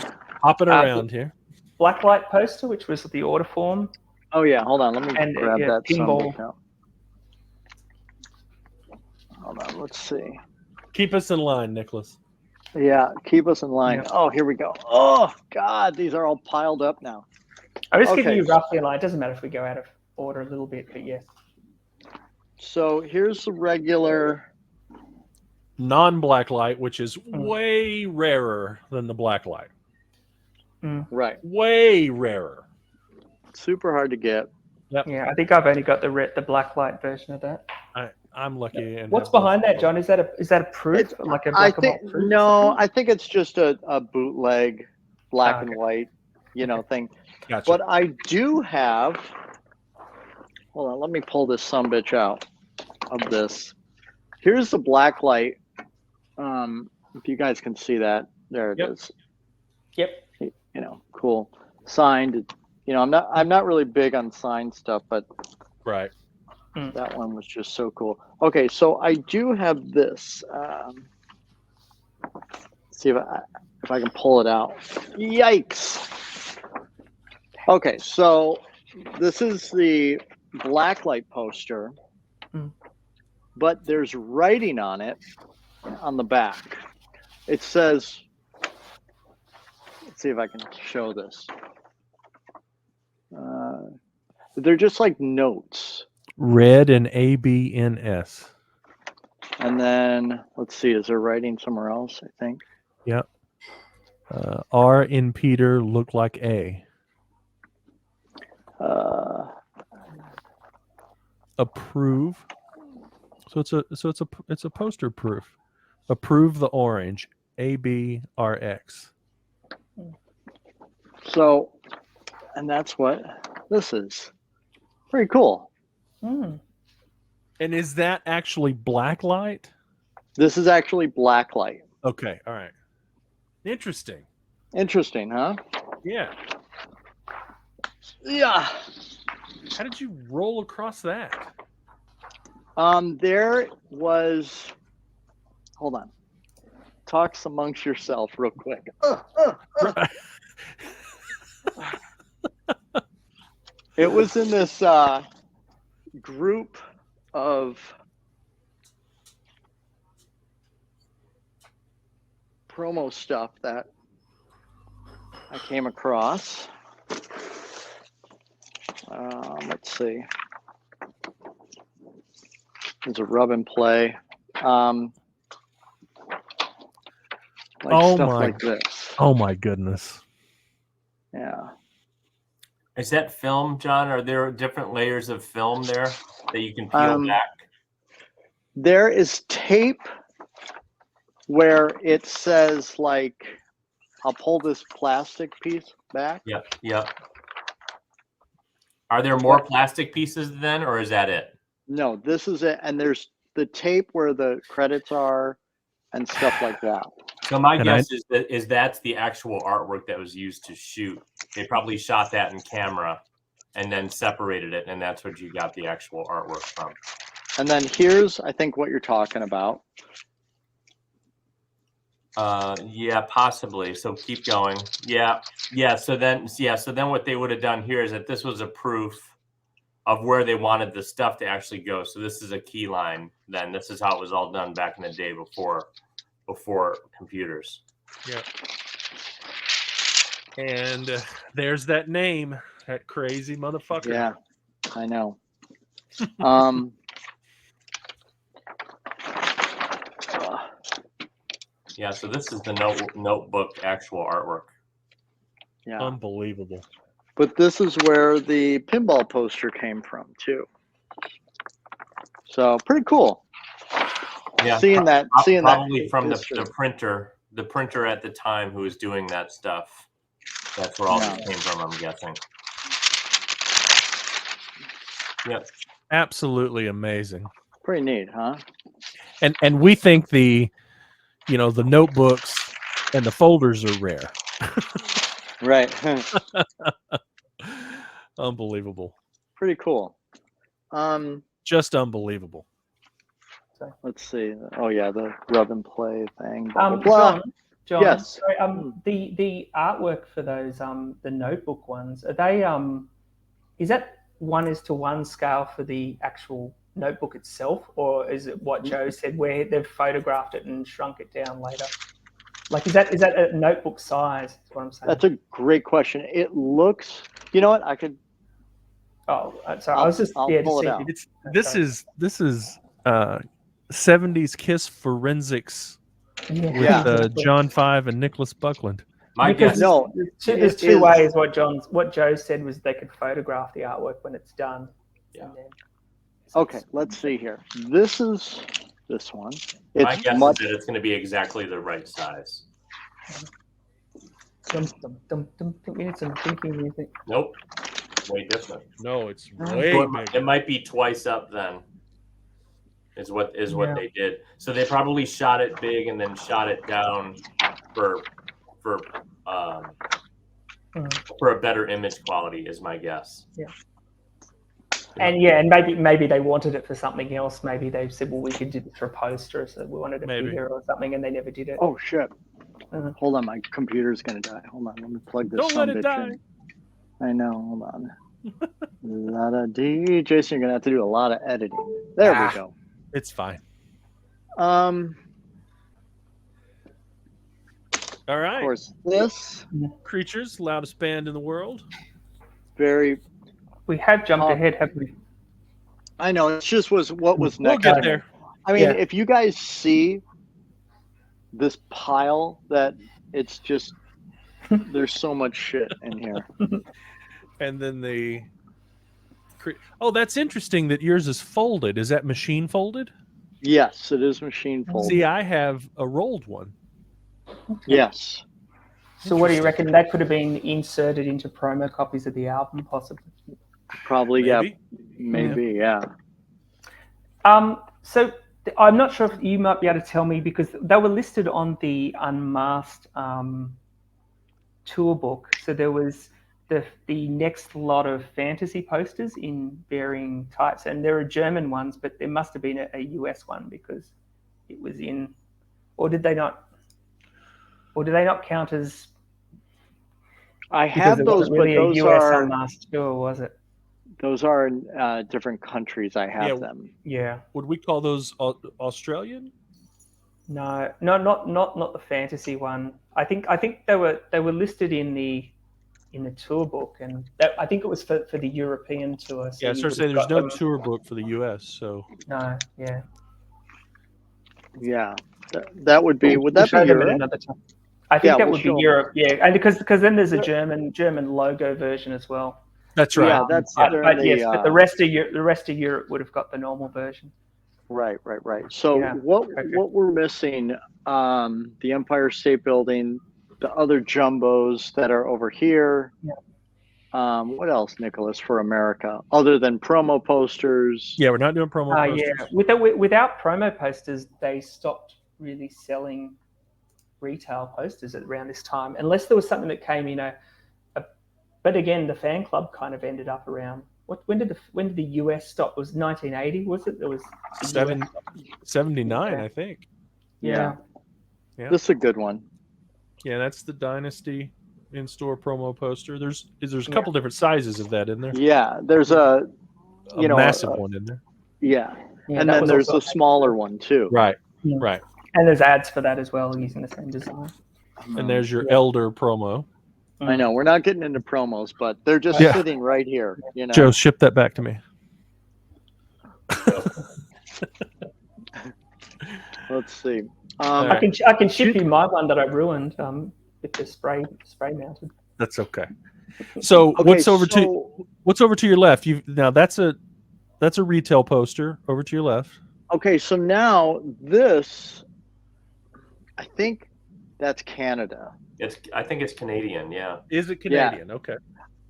Hopping around here. Blacklight Poster, which was the order form. Oh yeah, hold on. Let me And, grab that pinball. summary out. Hold on. Let's see. Keep us in line, Nicholas. Yeah, keep us in line. Yeah. Oh, here we go. Oh God, these are all piled up now. I just give Okay. you roughly a line. It doesn't matter if we go out of order a little bit, but yes. So here's the regular. Non-blacklight, which is way rarer than the blacklight. Right. Way rarer. Super hard to get. Yep. Yeah, I think I've only got the blacklight version of that. I'm lucky. And What's behind that, John? Is that a proof? It's, like a I black and think white proof? no, I think it's just a bootleg black Okay. and white, thing. Gotcha. But I do have. Hold on, let me pull this sumbitch out of this. Here's the blacklight. If you guys can see that, there it is. Yep. Cool. Signed. I'm not really big on signed stuff, but Right. that one was just so cool. Okay, so I do have this. See if I can pull it out. Yikes! Okay, so this is the Blacklight poster, but there's writing on it on the back. It says, let's see if I can show this. They're just like notes. Red and ABNS. And then, let's see, is there writing somewhere else, I think? Yep. R in Peter look like A. Approve. So it's a poster proof. Approve the orange. ABRX. So, and that's what this is. Pretty cool. And is that actually blacklight? This is actually blacklight. Okay, all right. Interesting. Interesting, huh? Yeah. Yeah. How did you roll across that? There was. Hold on. Talks amongst yourself real quick. It was in this group of promo stuff that I came across. Let's see. There's a rub and play. Like this. Oh my goodness. Yeah. Is that film, John? Are there different layers of film there that you can peel back? There is tape where it says, like, I'll pull this plastic piece back. Yep. Are there more plastic pieces then, or is that it? No, this is it. And there's the tape where the credits are and stuff like that. So my guess is that's the actual artwork that was used to shoot. They probably shot that in camera and then separated it, and that's what you got the actual artwork from. And then here's, I think, what you're talking about. Yeah, possibly. So keep going. Yeah. So then what they would have done here is that this was a proof of where they wanted the stuff to actually go. So this is a key line. Then this is how it was all done back in the day before computers. Yeah. And there's that name, that crazy motherfucker. Yeah, I know. Yeah, so this is the notebook actual artwork. Yeah. Unbelievable. But this is where the pinball poster came from too. So pretty cool. Yeah, seeing that probably from the printer at the time who was doing that stuff. That's where all this came from, I'm guessing. Yep. Absolutely amazing. Pretty neat, huh? And we think the notebooks and the folders are rare. Right. Unbelievable. Pretty cool. Just unbelievable. Let's see. Oh yeah, the rub and play thing. Blah, blah, blah. John, John, Yes. sorry, the artwork for those the notebook ones, are they is that 1:1 scale for the actual notebook itself, or is it what Joe said where they've photographed it and shrunk it down later? Like is that a notebook size? That's what I'm saying. That's a great question. It looks. You know what? I could. Oh, sorry. I was just I'll to pull it see out. if This is 70s Kiss forensics yeah. with John Five and Nicholas Buckland. My Because guess. No, there's it two is- ways. What Joe said was they could photograph the artwork when it's done. Yeah. And then, Okay, let's see here. This is this one. My It's guess much. is that it's going to be exactly the right size. we need some thinking music. Nope. Way different. No, it's So way it might be twice up then. Is what Yeah. they did. So they probably shot it big and then shot it down for a better image quality is my guess. And maybe they wanted it for something else. Maybe they said, well, we could do this for a poster, so we wanted it Maybe. bigger or something, and they never did it. Oh shit! Uh-huh. Hold on, my computer's gonna die. Hold on, let me plug this. Don't let it sumbitch die. in. I know. Hold on. La da dee. Jason, you're gonna have to do a lot of editing. There we go. It's fine. Of All right. course, this Creatures, loudest band in the world. very. We have jumped ahead, haven't we? I know. It just was what was We'll next. get there. I mean, Yeah. if you guys see this pile, that it's just there's so much shit in here. And then oh, that's interesting that yours is folded. Is that machine folded? Yes, it is machine folded. See, I have a rolled one. Yes. So what do you reckon? That could have been inserted into promo copies of the album, possibly. Probably, Maybe. maybe, yeah. So I'm not sure if you might be able to tell me because they were listed on the Unmasked tour book. So there was the next lot of fantasy posters in varying types, and there are German ones, but there must have been a US one because it was in, or did they not? Or do they not count as? I Because have it those, wasn't really but those a US are Unmasked tour, was it? those are in different countries. I have Yeah. them. Yeah. Would we call those Australian? No, not the fantasy one. I think they were listed in the tour book, and I think it was for the European tour. So Yeah, I you started saying would've there's got no them- tour book for the US, so No, yeah. Yeah, that would be. Would We'll that show be them at Europe? another time. I think Yeah, that we'll would show be 'em. Europe. Yeah, and because then there's a German logo version as well. that's right. Yeah, that's But during yes, the, but the rest of Europe would have got the normal version. right. So Yeah, what okay. we're missing? The Empire State Building, the other jumbos that are over here. Yeah. What else, Nicholas, for America, other than promo posters? Yeah, we're not doing promo posters. Yeah. Without promo posters, they stopped really selling retail posters around this time, unless there was something that came, but again, the fan club kind of ended up around. When did the US stop? It was 1980, was it? There was 79, Yeah. I think. Yeah. This is a good one. Yeah, that's the Dynasty in-store promo poster. There's a couple different sizes of that in there. Yeah, there's a massive one in there. Yeah, Yeah, and that then was there's also- a smaller one too. Right, Yeah. right. And there's ads for that as well, using the same design. And there's your Elder promo. I know we're not getting into promos, but they're just Yeah. sitting right here. Joe, ship that back to me. Let's see. All right. I can ship you my one that I ruined with the spray mounted. That's okay. So Okay, what's over to your left? Now that's a retail poster over to your left. Okay, so now this, I think that's Canada. I think it's Canadian. Yeah. Is it Canadian? Okay.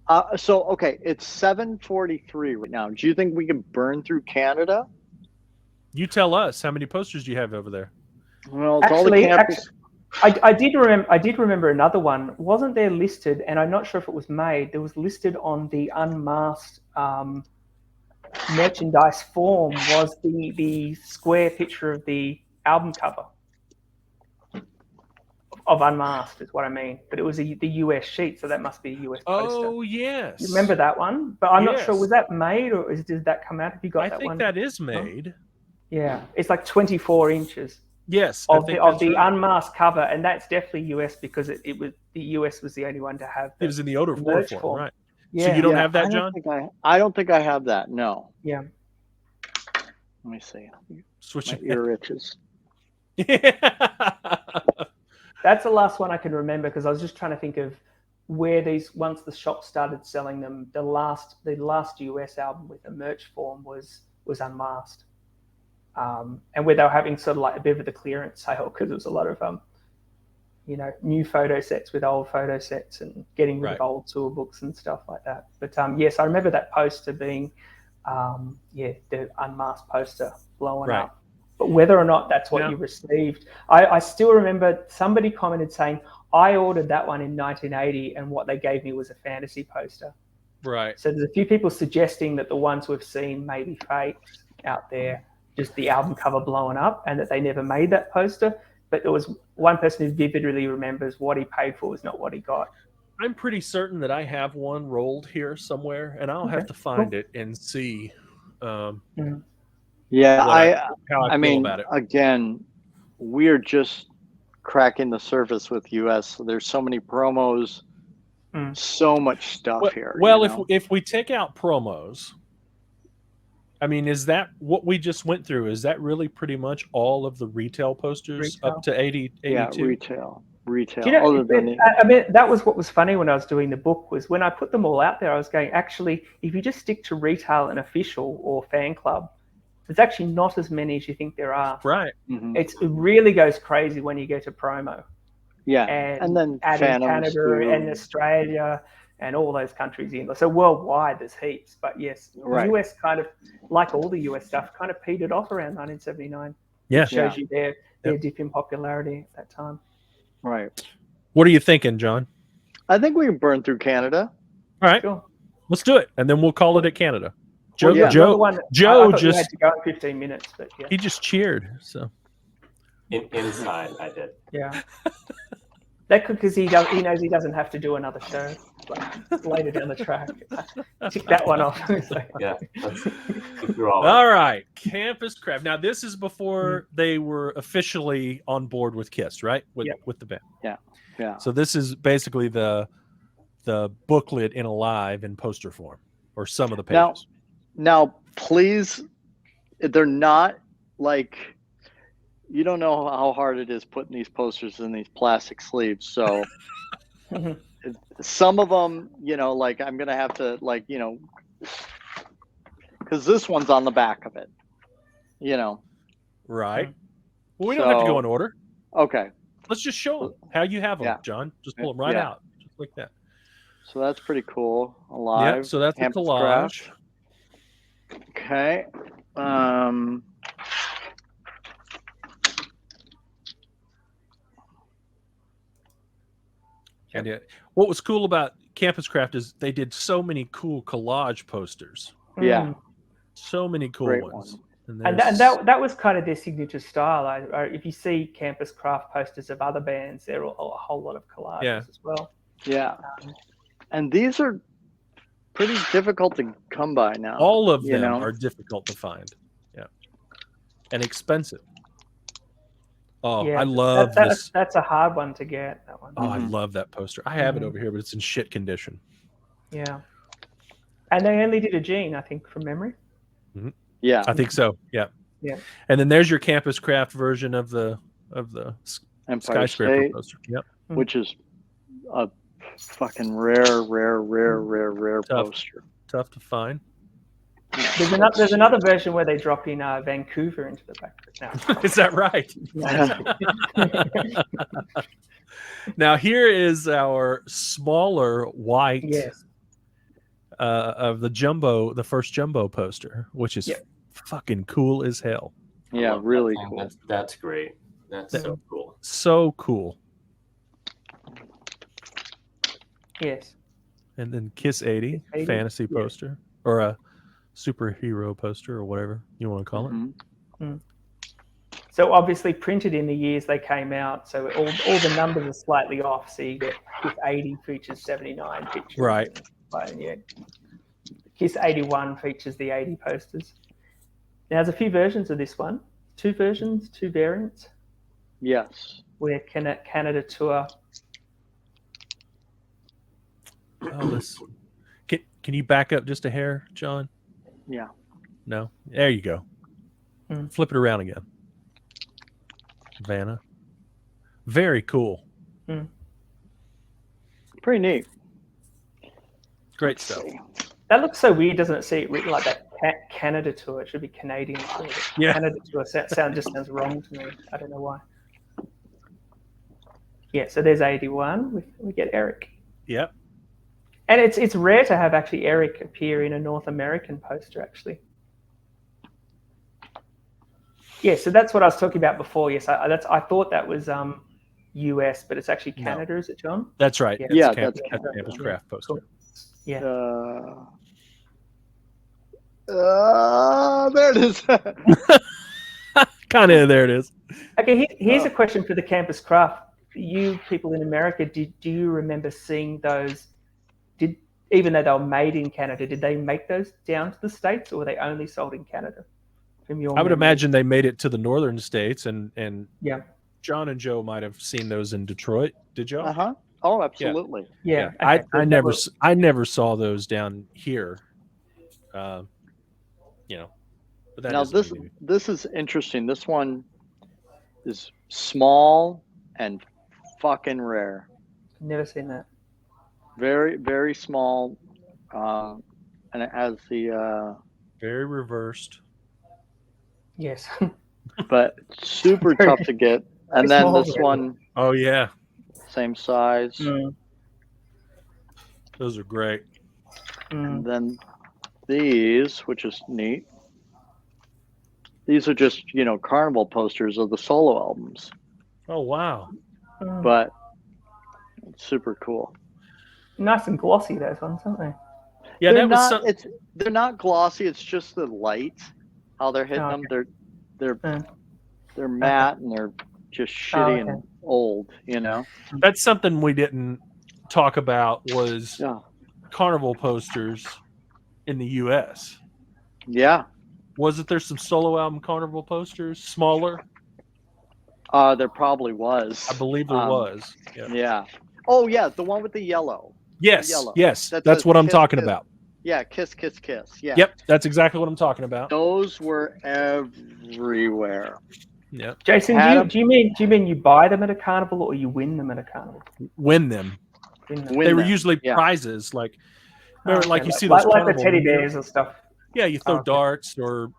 Okay, it's 7:43 right now. Do you think we can burn through Canada? You tell us how many posters do you have over there? Well, it's all the campus. I did remember another one. Wasn't there listed? And I'm not sure if it was made. There was listed on the Unmasked merchandise form was the square picture of the album cover of Unmasked is what I mean. But it was the US sheet, so that must be a US poster. Oh, yes. You remember that one? But I'm not Yes. sure, was that made or did that come out? Have you got I that think one? that is made. Yeah, it's like 24 inches Yes. of I think the that's right. unmasked cover, and that's definitely US because it was the US was the only one to have It was in the odor merch form, form. right? Yeah. So you don't have that, I John? I don't think I have that. No. Yeah. Let me see. Switch My ear itches. That's the last one I can remember because I was just trying to think of where these once the shop started selling them. The last US album with the merch form was Unmasked, and where they were having sort of like a bit of the clearance sale because there was a lot of new photo sets with old photo sets and getting rid of old tour books and stuff like that. But yes, I remember that poster being the Unmasked poster blowing up. But whether or not that's what you received, I still remember somebody commented saying, I ordered that one in 1980 and what they gave me was a fantasy poster. Right. So there's a few people suggesting that the ones we've seen may be fake out there, just the album cover blowing up and that they never made that poster. But there was one person who vividly remembers what he paid for was not what he got. I'm pretty certain that I have one rolled here somewhere, and I'll have to find it and see. Yeah, how I feel mean, about it. Again, we're just cracking the surface with US. So there's so many promos, so much stuff here. Well, if we take out promos, I mean, is that what we just went through? Is that really pretty much all of the retail posters up to 82? Yeah, retail. Do you know, I mean, that was what was funny when I was doing the book was when I put them all out there, I was going, actually, if you just stick to retail and official or fan club, there's actually not as many as you think there are. Right. Mm-hmm. It really goes crazy when you go to promo. Yeah. And then adding Canada and Australia and all those countries in. So worldwide, there's heaps. But yes, the US kind of, like all the US stuff, kind of petered off around 1979. Yeah. It shows you their dip in popularity at that time. Right. What are you thinking, John? I think we can burn through Canada. All right. Sure. Let's do it. And then we'll call it at Canada. Joe, I thought you had to go in 15 minutes, but he just cheered. So inside, I did. Yeah. That could because he knows he doesn't have to do another show later down the track. Tick that one off. Yeah. All right. Campus Craft. Now this is before they were officially on board with KISS, right? With the band. Yeah. Yeah. So this is basically the booklet in Alive in poster form, or some of the pages. Now, please, they're not like, you don't know how hard it is putting these posters in these plastic sleeves. So some of them, like I'm going to have to because this one's on the back of it, Right. Well, we don't have to go in order. Okay. Let's just show them how you have them, John. Just pull them right out, just like that. So that's pretty cool. Alive. Yeah, so that's a Campus collage. Craft. Okay. And what was cool about Campus Craft is they did so many cool collage posters. Yeah. So many cool Great ones. And that was kind of their signature style. If you see Campus Craft posters of other bands, they're a whole lot of collages as well. Yeah. And these are pretty difficult to come by now. All of them are difficult to find. Yeah. And expensive. Oh, I love this. That's a hard one to get, that one. Oh, I love that poster. I have it over here, but it's in shit condition. Yeah. And they only did a Gene, I think, from memory. Mm-hmm. Yeah. I think so. Yeah. Yeah. And then there's your Campus Craft version of the Empire skyscraper State, poster. Yep. Which is a fucking rare poster. Tough to find. There's another version where they drop in Vancouver into the back. No. Is that right? Now here is our smaller white of the first jumbo poster, which is fucking cool as hell. Yeah, really cool. That's great. That's so cool. So cool. Yes. And then Kiss 80 fantasy poster, or a superhero poster, or whatever you want to call it. Mm-hmm. So obviously printed in the years they came out, so all the numbers are slightly off. So you get KISS 80 features 79 pictures. Right. Yeah. KISS 81 features the 80 posters. Now, there's a few versions of this one. 2 versions, 2 variants. Yes. Where Canada Tour. Oh, this. Can you back up just a hair, John? Yeah. No? There you go. Flip it around again. Vanna. Very cool. Pretty neat. Great stuff. That looks so weird, doesn't it? See it written like that. Canada Tour. It should be Canadian Tour. Yeah. Canada Tour sounds wrong to me. I don't know why. Yeah, so there's 81. We get Eric. Yep. And it's rare to have actually Eric appear in a North American poster, actually. Yeah, so that's what I was talking about before. Yes, I thought that was US, but it's actually Canada, is it, John? That's right. Yeah, that's that's Campus Craft poster. Cool. Yeah. There it is. Kind of, there it is. Okay, here's a question for the Campus Craft. You people in America, do you remember seeing those? Even though they were made in Canada, did they make those down to the States, or were they only sold in Canada? I would imagine they made it to the northern states, and yeah, John and Joe might have seen those in Detroit. Did y'all? Oh, absolutely. Yeah. Okay. I never saw those down here. But that now this is interesting. This one is small and fucking rare. Never seen that. Very, very small, and it has the very reversed. Yes. But super tough to get. And then this one. Oh yeah. Same size. Those are great. And then these, which is neat. These are just, carnival posters of the solo albums. Oh wow. But it's super cool. Nice and glossy, those ones, aren't they? Yeah, they're not glossy. It's just the light, how they're hitting them. They're matte and they're just shitty and old. That's something we didn't talk about was carnival posters in the U.S. Yeah. Wasn't there some solo album carnival posters, smaller? There probably was. I believe there was. Yeah. Oh yeah, the one with the yellow. Yes, yellow. Yes. That's what I'm talking about. Yeah, Kiss, Kiss, Kiss. Yeah. Yep, that's exactly what I'm talking about. Those were everywhere. Yep. Jason, do you mean you buy them at a carnival or you win them at a carnival? Win them. They were usually prizes, like you see those like the teddy bears and stuff. Yeah, you throw darts or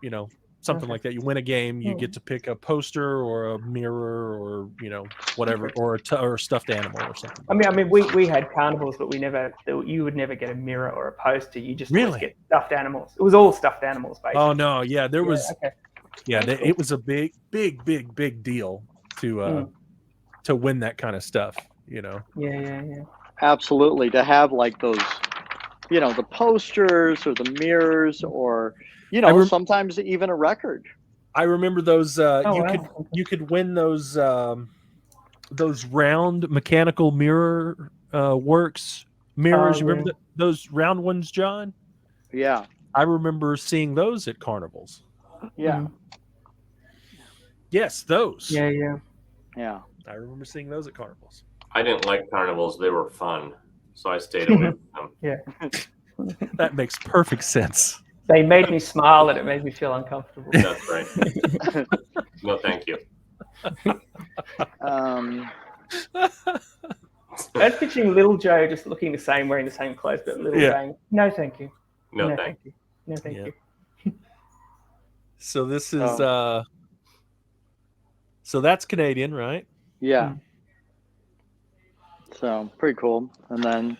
something like that. You win a game, you get to pick a poster or a mirror or whatever, or a stuffed animal or something. I mean, we had carnivals, but you would never get a mirror or a poster. You just always get stuffed animals. It was all stuffed animals, basically. Oh no, yeah, there was. Okay. Yeah, it was a big deal to win that kind of stuff. Yeah. Absolutely, to have like those, the posters or the mirrors or. Sometimes even a record. I remember those. You could win those round mechanical mirror works mirrors. You remember those round ones, John? Yeah. I remember seeing those at carnivals. Yeah. Yes, those. Yeah. I remember seeing those at carnivals. I didn't like carnivals; they were fun, so I stayed away from them. Yeah. That makes perfect sense. They made me smile and it made me feel uncomfortable. That's right. No, thank you. I'm picturing little Joe just looking the same, wearing the same clothes, but little saying, "No, thank you. No, thank you. No, thank you." So this is so that's Canadian, right? Yeah. So pretty cool. And then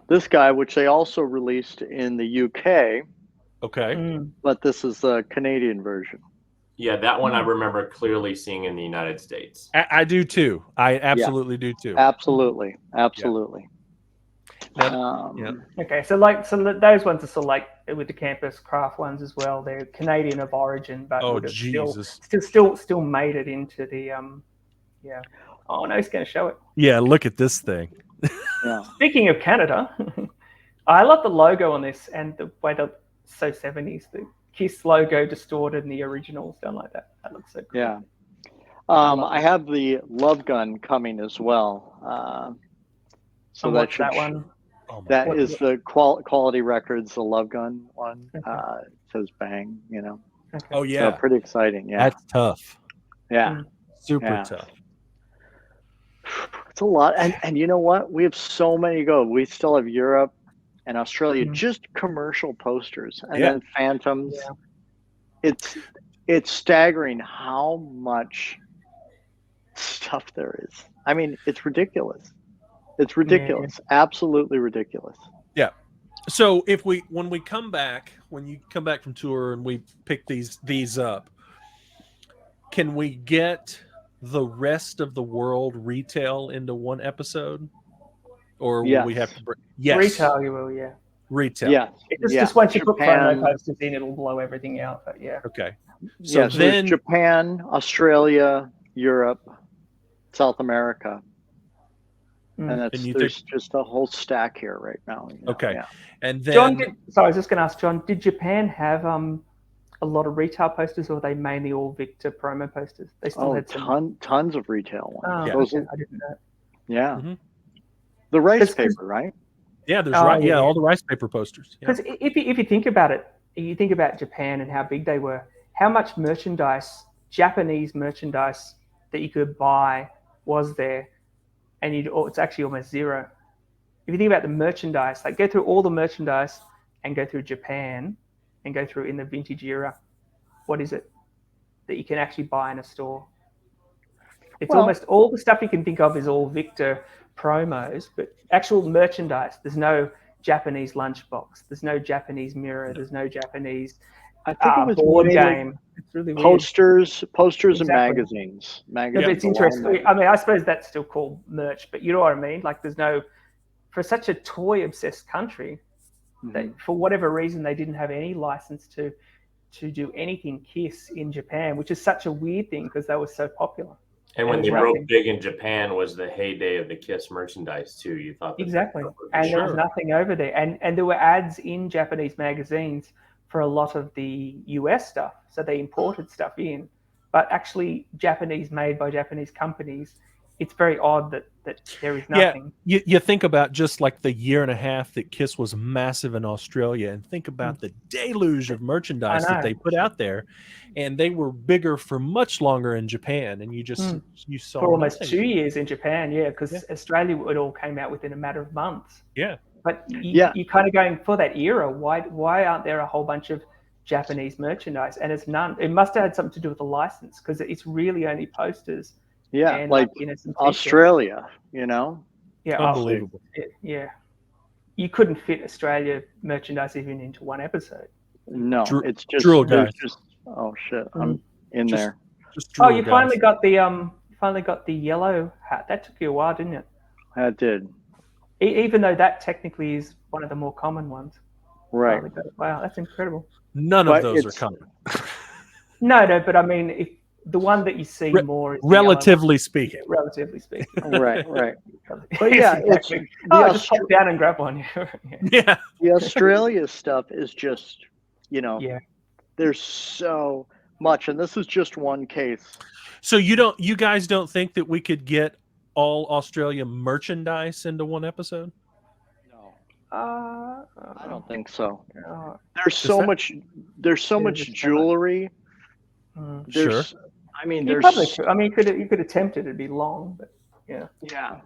this guy, which they also released in the UK. Okay. But this is the Canadian version. Yeah, that one I remember clearly seeing in the United States. I do too. I absolutely do too. Absolutely. Yeah. Okay, so those ones are sort of like with the campus craft ones as well. They're Canadian of origin, but would have still made it into the yeah. Oh no, he's going to show it. Yeah, look at this thing. Yeah. Speaking of Canada, I love the logo on this and the way that so 70s, the Kiss logo distorted and the original's done like that. That looks so cool. Yeah. I have the Love Gun coming as well. So what's that one? That is the Quality Records, the Love Gun one. Okay. It says Bang, you know. Okay. Oh yeah. So pretty exciting. Yeah. That's tough. Yeah. Super tough. It's a lot. And you know what? We have so many to go. We still have Europe and Australia, just commercial posters. And then Phantoms. Yeah. It's staggering how much stuff there is. I mean, it's ridiculous. It's ridiculous. Yeah. Absolutely ridiculous. Yeah. So when you come back from tour and we pick these up, can we get the rest of the world retail into one episode? Or will we have to retail you will, yeah. Retail. Yeah. Just once you put promo posters in, it'll blow everything out. But yeah. Okay. So then Japan, Australia, Europe, South America. And there's just a whole stack here right now. You know? Okay. Yeah. And then John, I was just going to ask John, did Japan have a lot of retail posters, or were they mainly all Victor promo posters? They still had tons of retail ones. Oh, yeah. I didn't know. Yeah. Mm-hmm. The rice paper, right? Yeah, there's all the rice paper posters. Because if you think about it, you think about Japan and how big they were, how much merchandise, Japanese merchandise that you could buy was there, and it's actually almost zero. If you think about the merchandise, like go through all the merchandise and go through Japan and go through in the vintage era, what is it that you can actually buy in a store? It's almost all the stuff you can think of is all Victor promos, but actual merchandise, there's no Japanese lunchbox, there's no Japanese mirror, there's no Japanese board game. It's really weird. Posters and magazines. It's interesting. I mean, I suppose that's still called merch, but you know what I mean? Like there's no, for such a toy obsessed country, that for whatever reason they didn't have any license to do anything Kiss in Japan, which is such a weird thing because they were so popular. And when they broke big in Japan was the heyday of the Kiss merchandise too. You thought exactly, and there was nothing over there, and there were ads in Japanese magazines for a lot of the US stuff, so they imported stuff in, but actually Japanese made by Japanese companies. It's very odd that there is nothing. Yeah, you think about just like the year and a half that Kiss was massive in Australia, and think about the deluge of merchandise that they put out there, and they were bigger for much longer in Japan, and you saw for almost 2 years in Japan, because Australia it all came out within a matter of months. Yeah, but you kind of going for that era. Why aren't there a whole bunch of Japanese merchandise? And it's none. It must have had something to do with the license because it's really only posters. Yeah, and like Australia, you know? Yeah, unbelievable. You couldn't fit Australia merchandise even into one episode. No, it's just oh shit, I'm in there. You finally got the yellow hat. That took you a while, didn't it? That did. Even though that technically is one of the more common ones. Right. Wow, that's incredible. None of those are common. No, but I mean, if the one that you see more is relatively speaking. Relatively speaking. Right. But yeah, exactly. Just pop down and grab one. Yeah. The Australia stuff is just, there's so much, and this is just one case. So you guys don't think that we could get all Australia merchandise into one episode? No. I don't think so. There's so much jewelry. Sure. I mean, you could attempt it. It'd be long, but yeah. Yeah.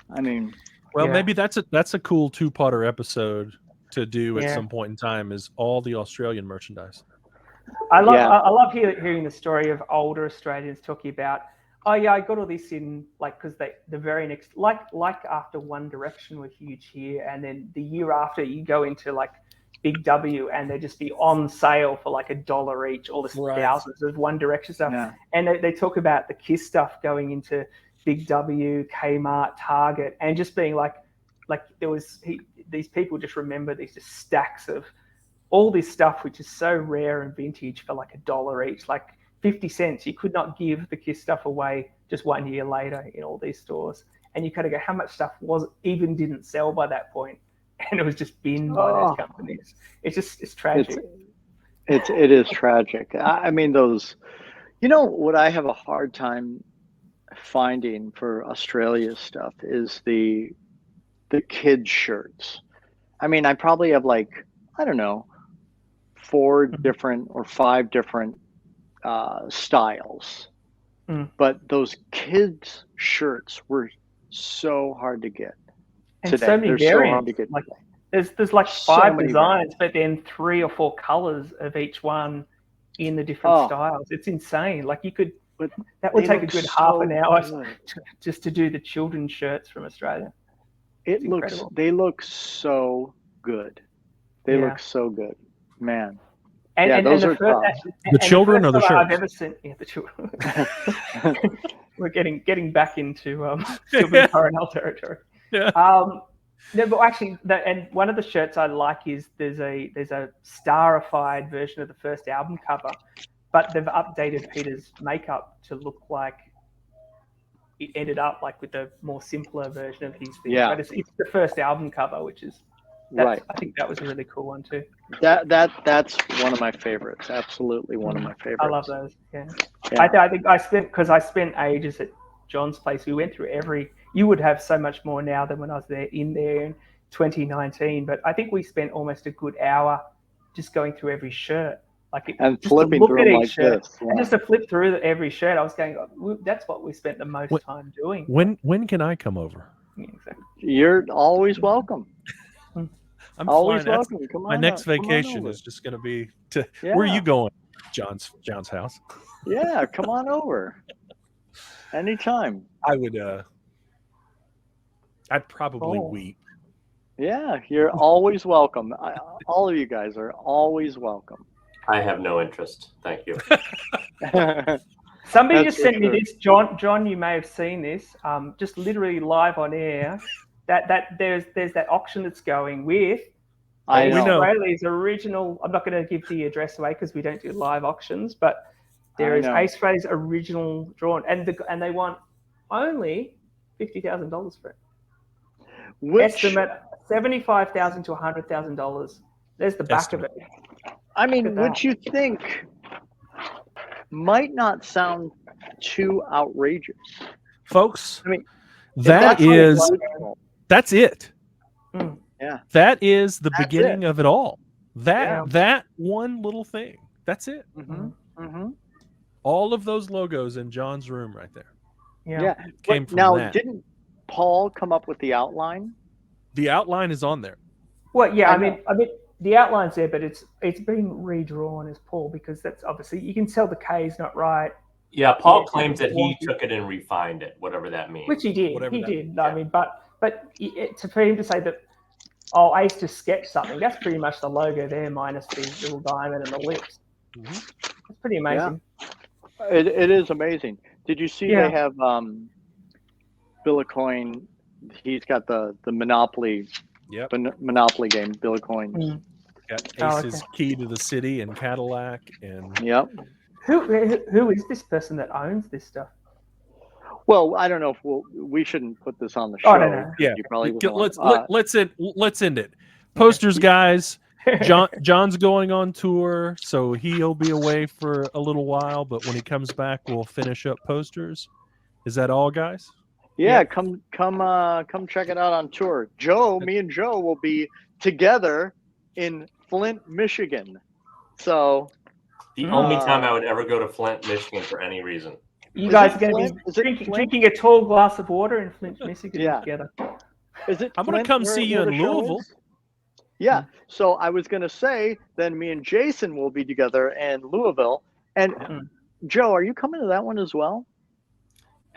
I mean, maybe that's a cool two-parter episode to do at some point in time. Is all the Australian merchandise. I love hearing the story of older Australians talking about, I got all this in because the very next like after One Direction were huge here, and then the year after you go into Big W and they just be on sale for $1 each, all this thousands of One Direction stuff. Yeah. And they talk about the Kiss stuff going into Big W, Kmart, Target, and just being like these people just remember these just stacks of all this stuff, which is so rare and vintage for like $1 each, like 50 cents. You could not give the Kiss stuff away just 1 year later in all these stores. And you kind of go, how much stuff didn't sell by that point? And it was just binned by those companies. It's tragic. It is tragic. I mean, those, what I have a hard time finding for Australia stuff is the kids shirts. I mean, I probably have like, I don't know, 4 different or 5 different styles. But those kids shirts were so hard to get and today. So many They're variants. so hard to get. Like, there's like So 5 many designs, but then 3 or 4 colors of each one in the different styles. It's insane. Like that would take a good half an hour just to do the children's shirts from Australia. They look so good. They look so good, man. And those the are tough. The children or the shirts? I've shirts? ever seen, the children. We're getting back into children's Coronel territory. Yeah. No, but actually, and one of the shirts I like is there's a starified version of the first album cover, but they've updated Peter's makeup to look like it ended up like with a more simpler version of his thing. Yeah. But it's the first album cover, which is right. I think that was a really cool one too. That's one of my favorites. Absolutely one of my favorites. I love those. Yeah. I think I spent ages at John's place. We went through you would have so much more now than when I was there in 2019. But I think we spent almost a good hour just going through every shirt. And flipping through them like this. Yeah. And just to flip through every shirt, I was going, that's what we spent the most time doing. When can I come over? Yeah, exactly. You're always welcome. I'm always flying. welcome. Come on. My next vacation is just going to be to. Where are you going? John's house. Yeah, come on over. Anytime. I would. I'd probably weep. Yeah, you're always welcome. All of you guys are always welcome. I have no interest. Thank you. Somebody just sent me this, John. You may have seen this. Just literally live on air. That there's that auction that's going with Australia's original. I'm not going to give the address away because we don't do live auctions, but there is Australia's original drawn, and they want only $50,000 for it. Estimate $75,000 to $100,000. There's the back of it. I mean, which you think might not sound too outrageous, folks. I mean, that's it. Yeah, that is the beginning of it all. That one little thing. That's it. All of those logos in John's room right there. Yeah. Came from now, that. Didn't Paul come up with the outline? The outline is on there. Well, yeah. I mean, the outline's there, but it's being redrawn as Paul because that's obviously you can tell the K is not right. Yeah, Paul claims that he took it and refined it, whatever that means. Which he did. Whatever he that did. means, I mean, but for him to say that, Ace just sketched something. That's pretty much the logo there, minus the little diamond and the lips. It's pretty amazing. Yeah. It is amazing. Did you see they have Billicoin? He's got the Monopoly. Yep. Monopoly game, Billicoin. Got Ace's Key to the City and Cadillac and. Yep. Who is this person that owns this stuff? Well, I don't know if we shouldn't put this on the show. Oh, no. Yeah, you probably let's end it. Posters, guys. John's going on tour, so he'll be away for a little while. But when he comes back, we'll finish up Posters. Is that all, guys? Yeah, come check it out on tour. Me and Joe will be together in Flint, Michigan. So the only time I would ever go to Flint, Michigan for any reason. You guys are going to be drinking a tall glass of water in Flint, Michigan together. Is it? I'm going to come see you in Louisville. Yeah. So I was going to say, then me and Jason will be together in Louisville. And Joe, are you coming to that one as well?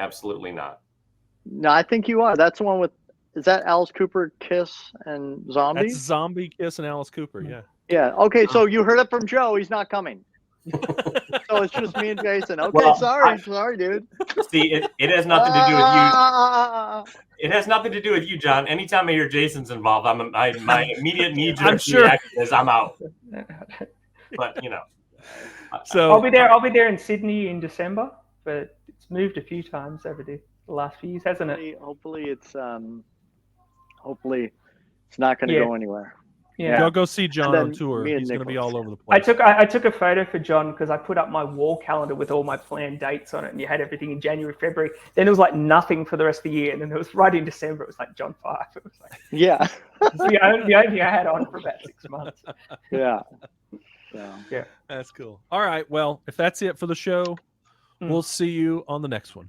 Absolutely not. No, I think you are. That's the one with. Is that Alice Cooper, Kiss, and Zombie? That's Zombie, Kiss, and Alice Cooper. Yeah. Yeah. Okay. So you heard it from Joe. He's not coming. So it's just me and Jason. Okay, Well, sorry, dude. See, it has nothing to do with you. It has nothing to do with you, John. Anytime I hear Jason's involved, my immediate knee-jerk reaction is I'm out. But So I'll be there in Sydney in December, but it's moved a few times over the last few years, hasn't it? Hopefully it's not going to go anywhere. Yeah, go see John on tour. He's going to be all over the place. I took a photo for John because I put up my wall calendar with all my planned dates on it, and you had everything in January, February. Then there was like nothing for the rest of the year, and then it was right in December. It was like John 5. It was like yeah, it was the only thing I had on for about 6 months. Yeah. Yeah, that's cool. All right, well, if that's it for the show, we'll see you on the next one.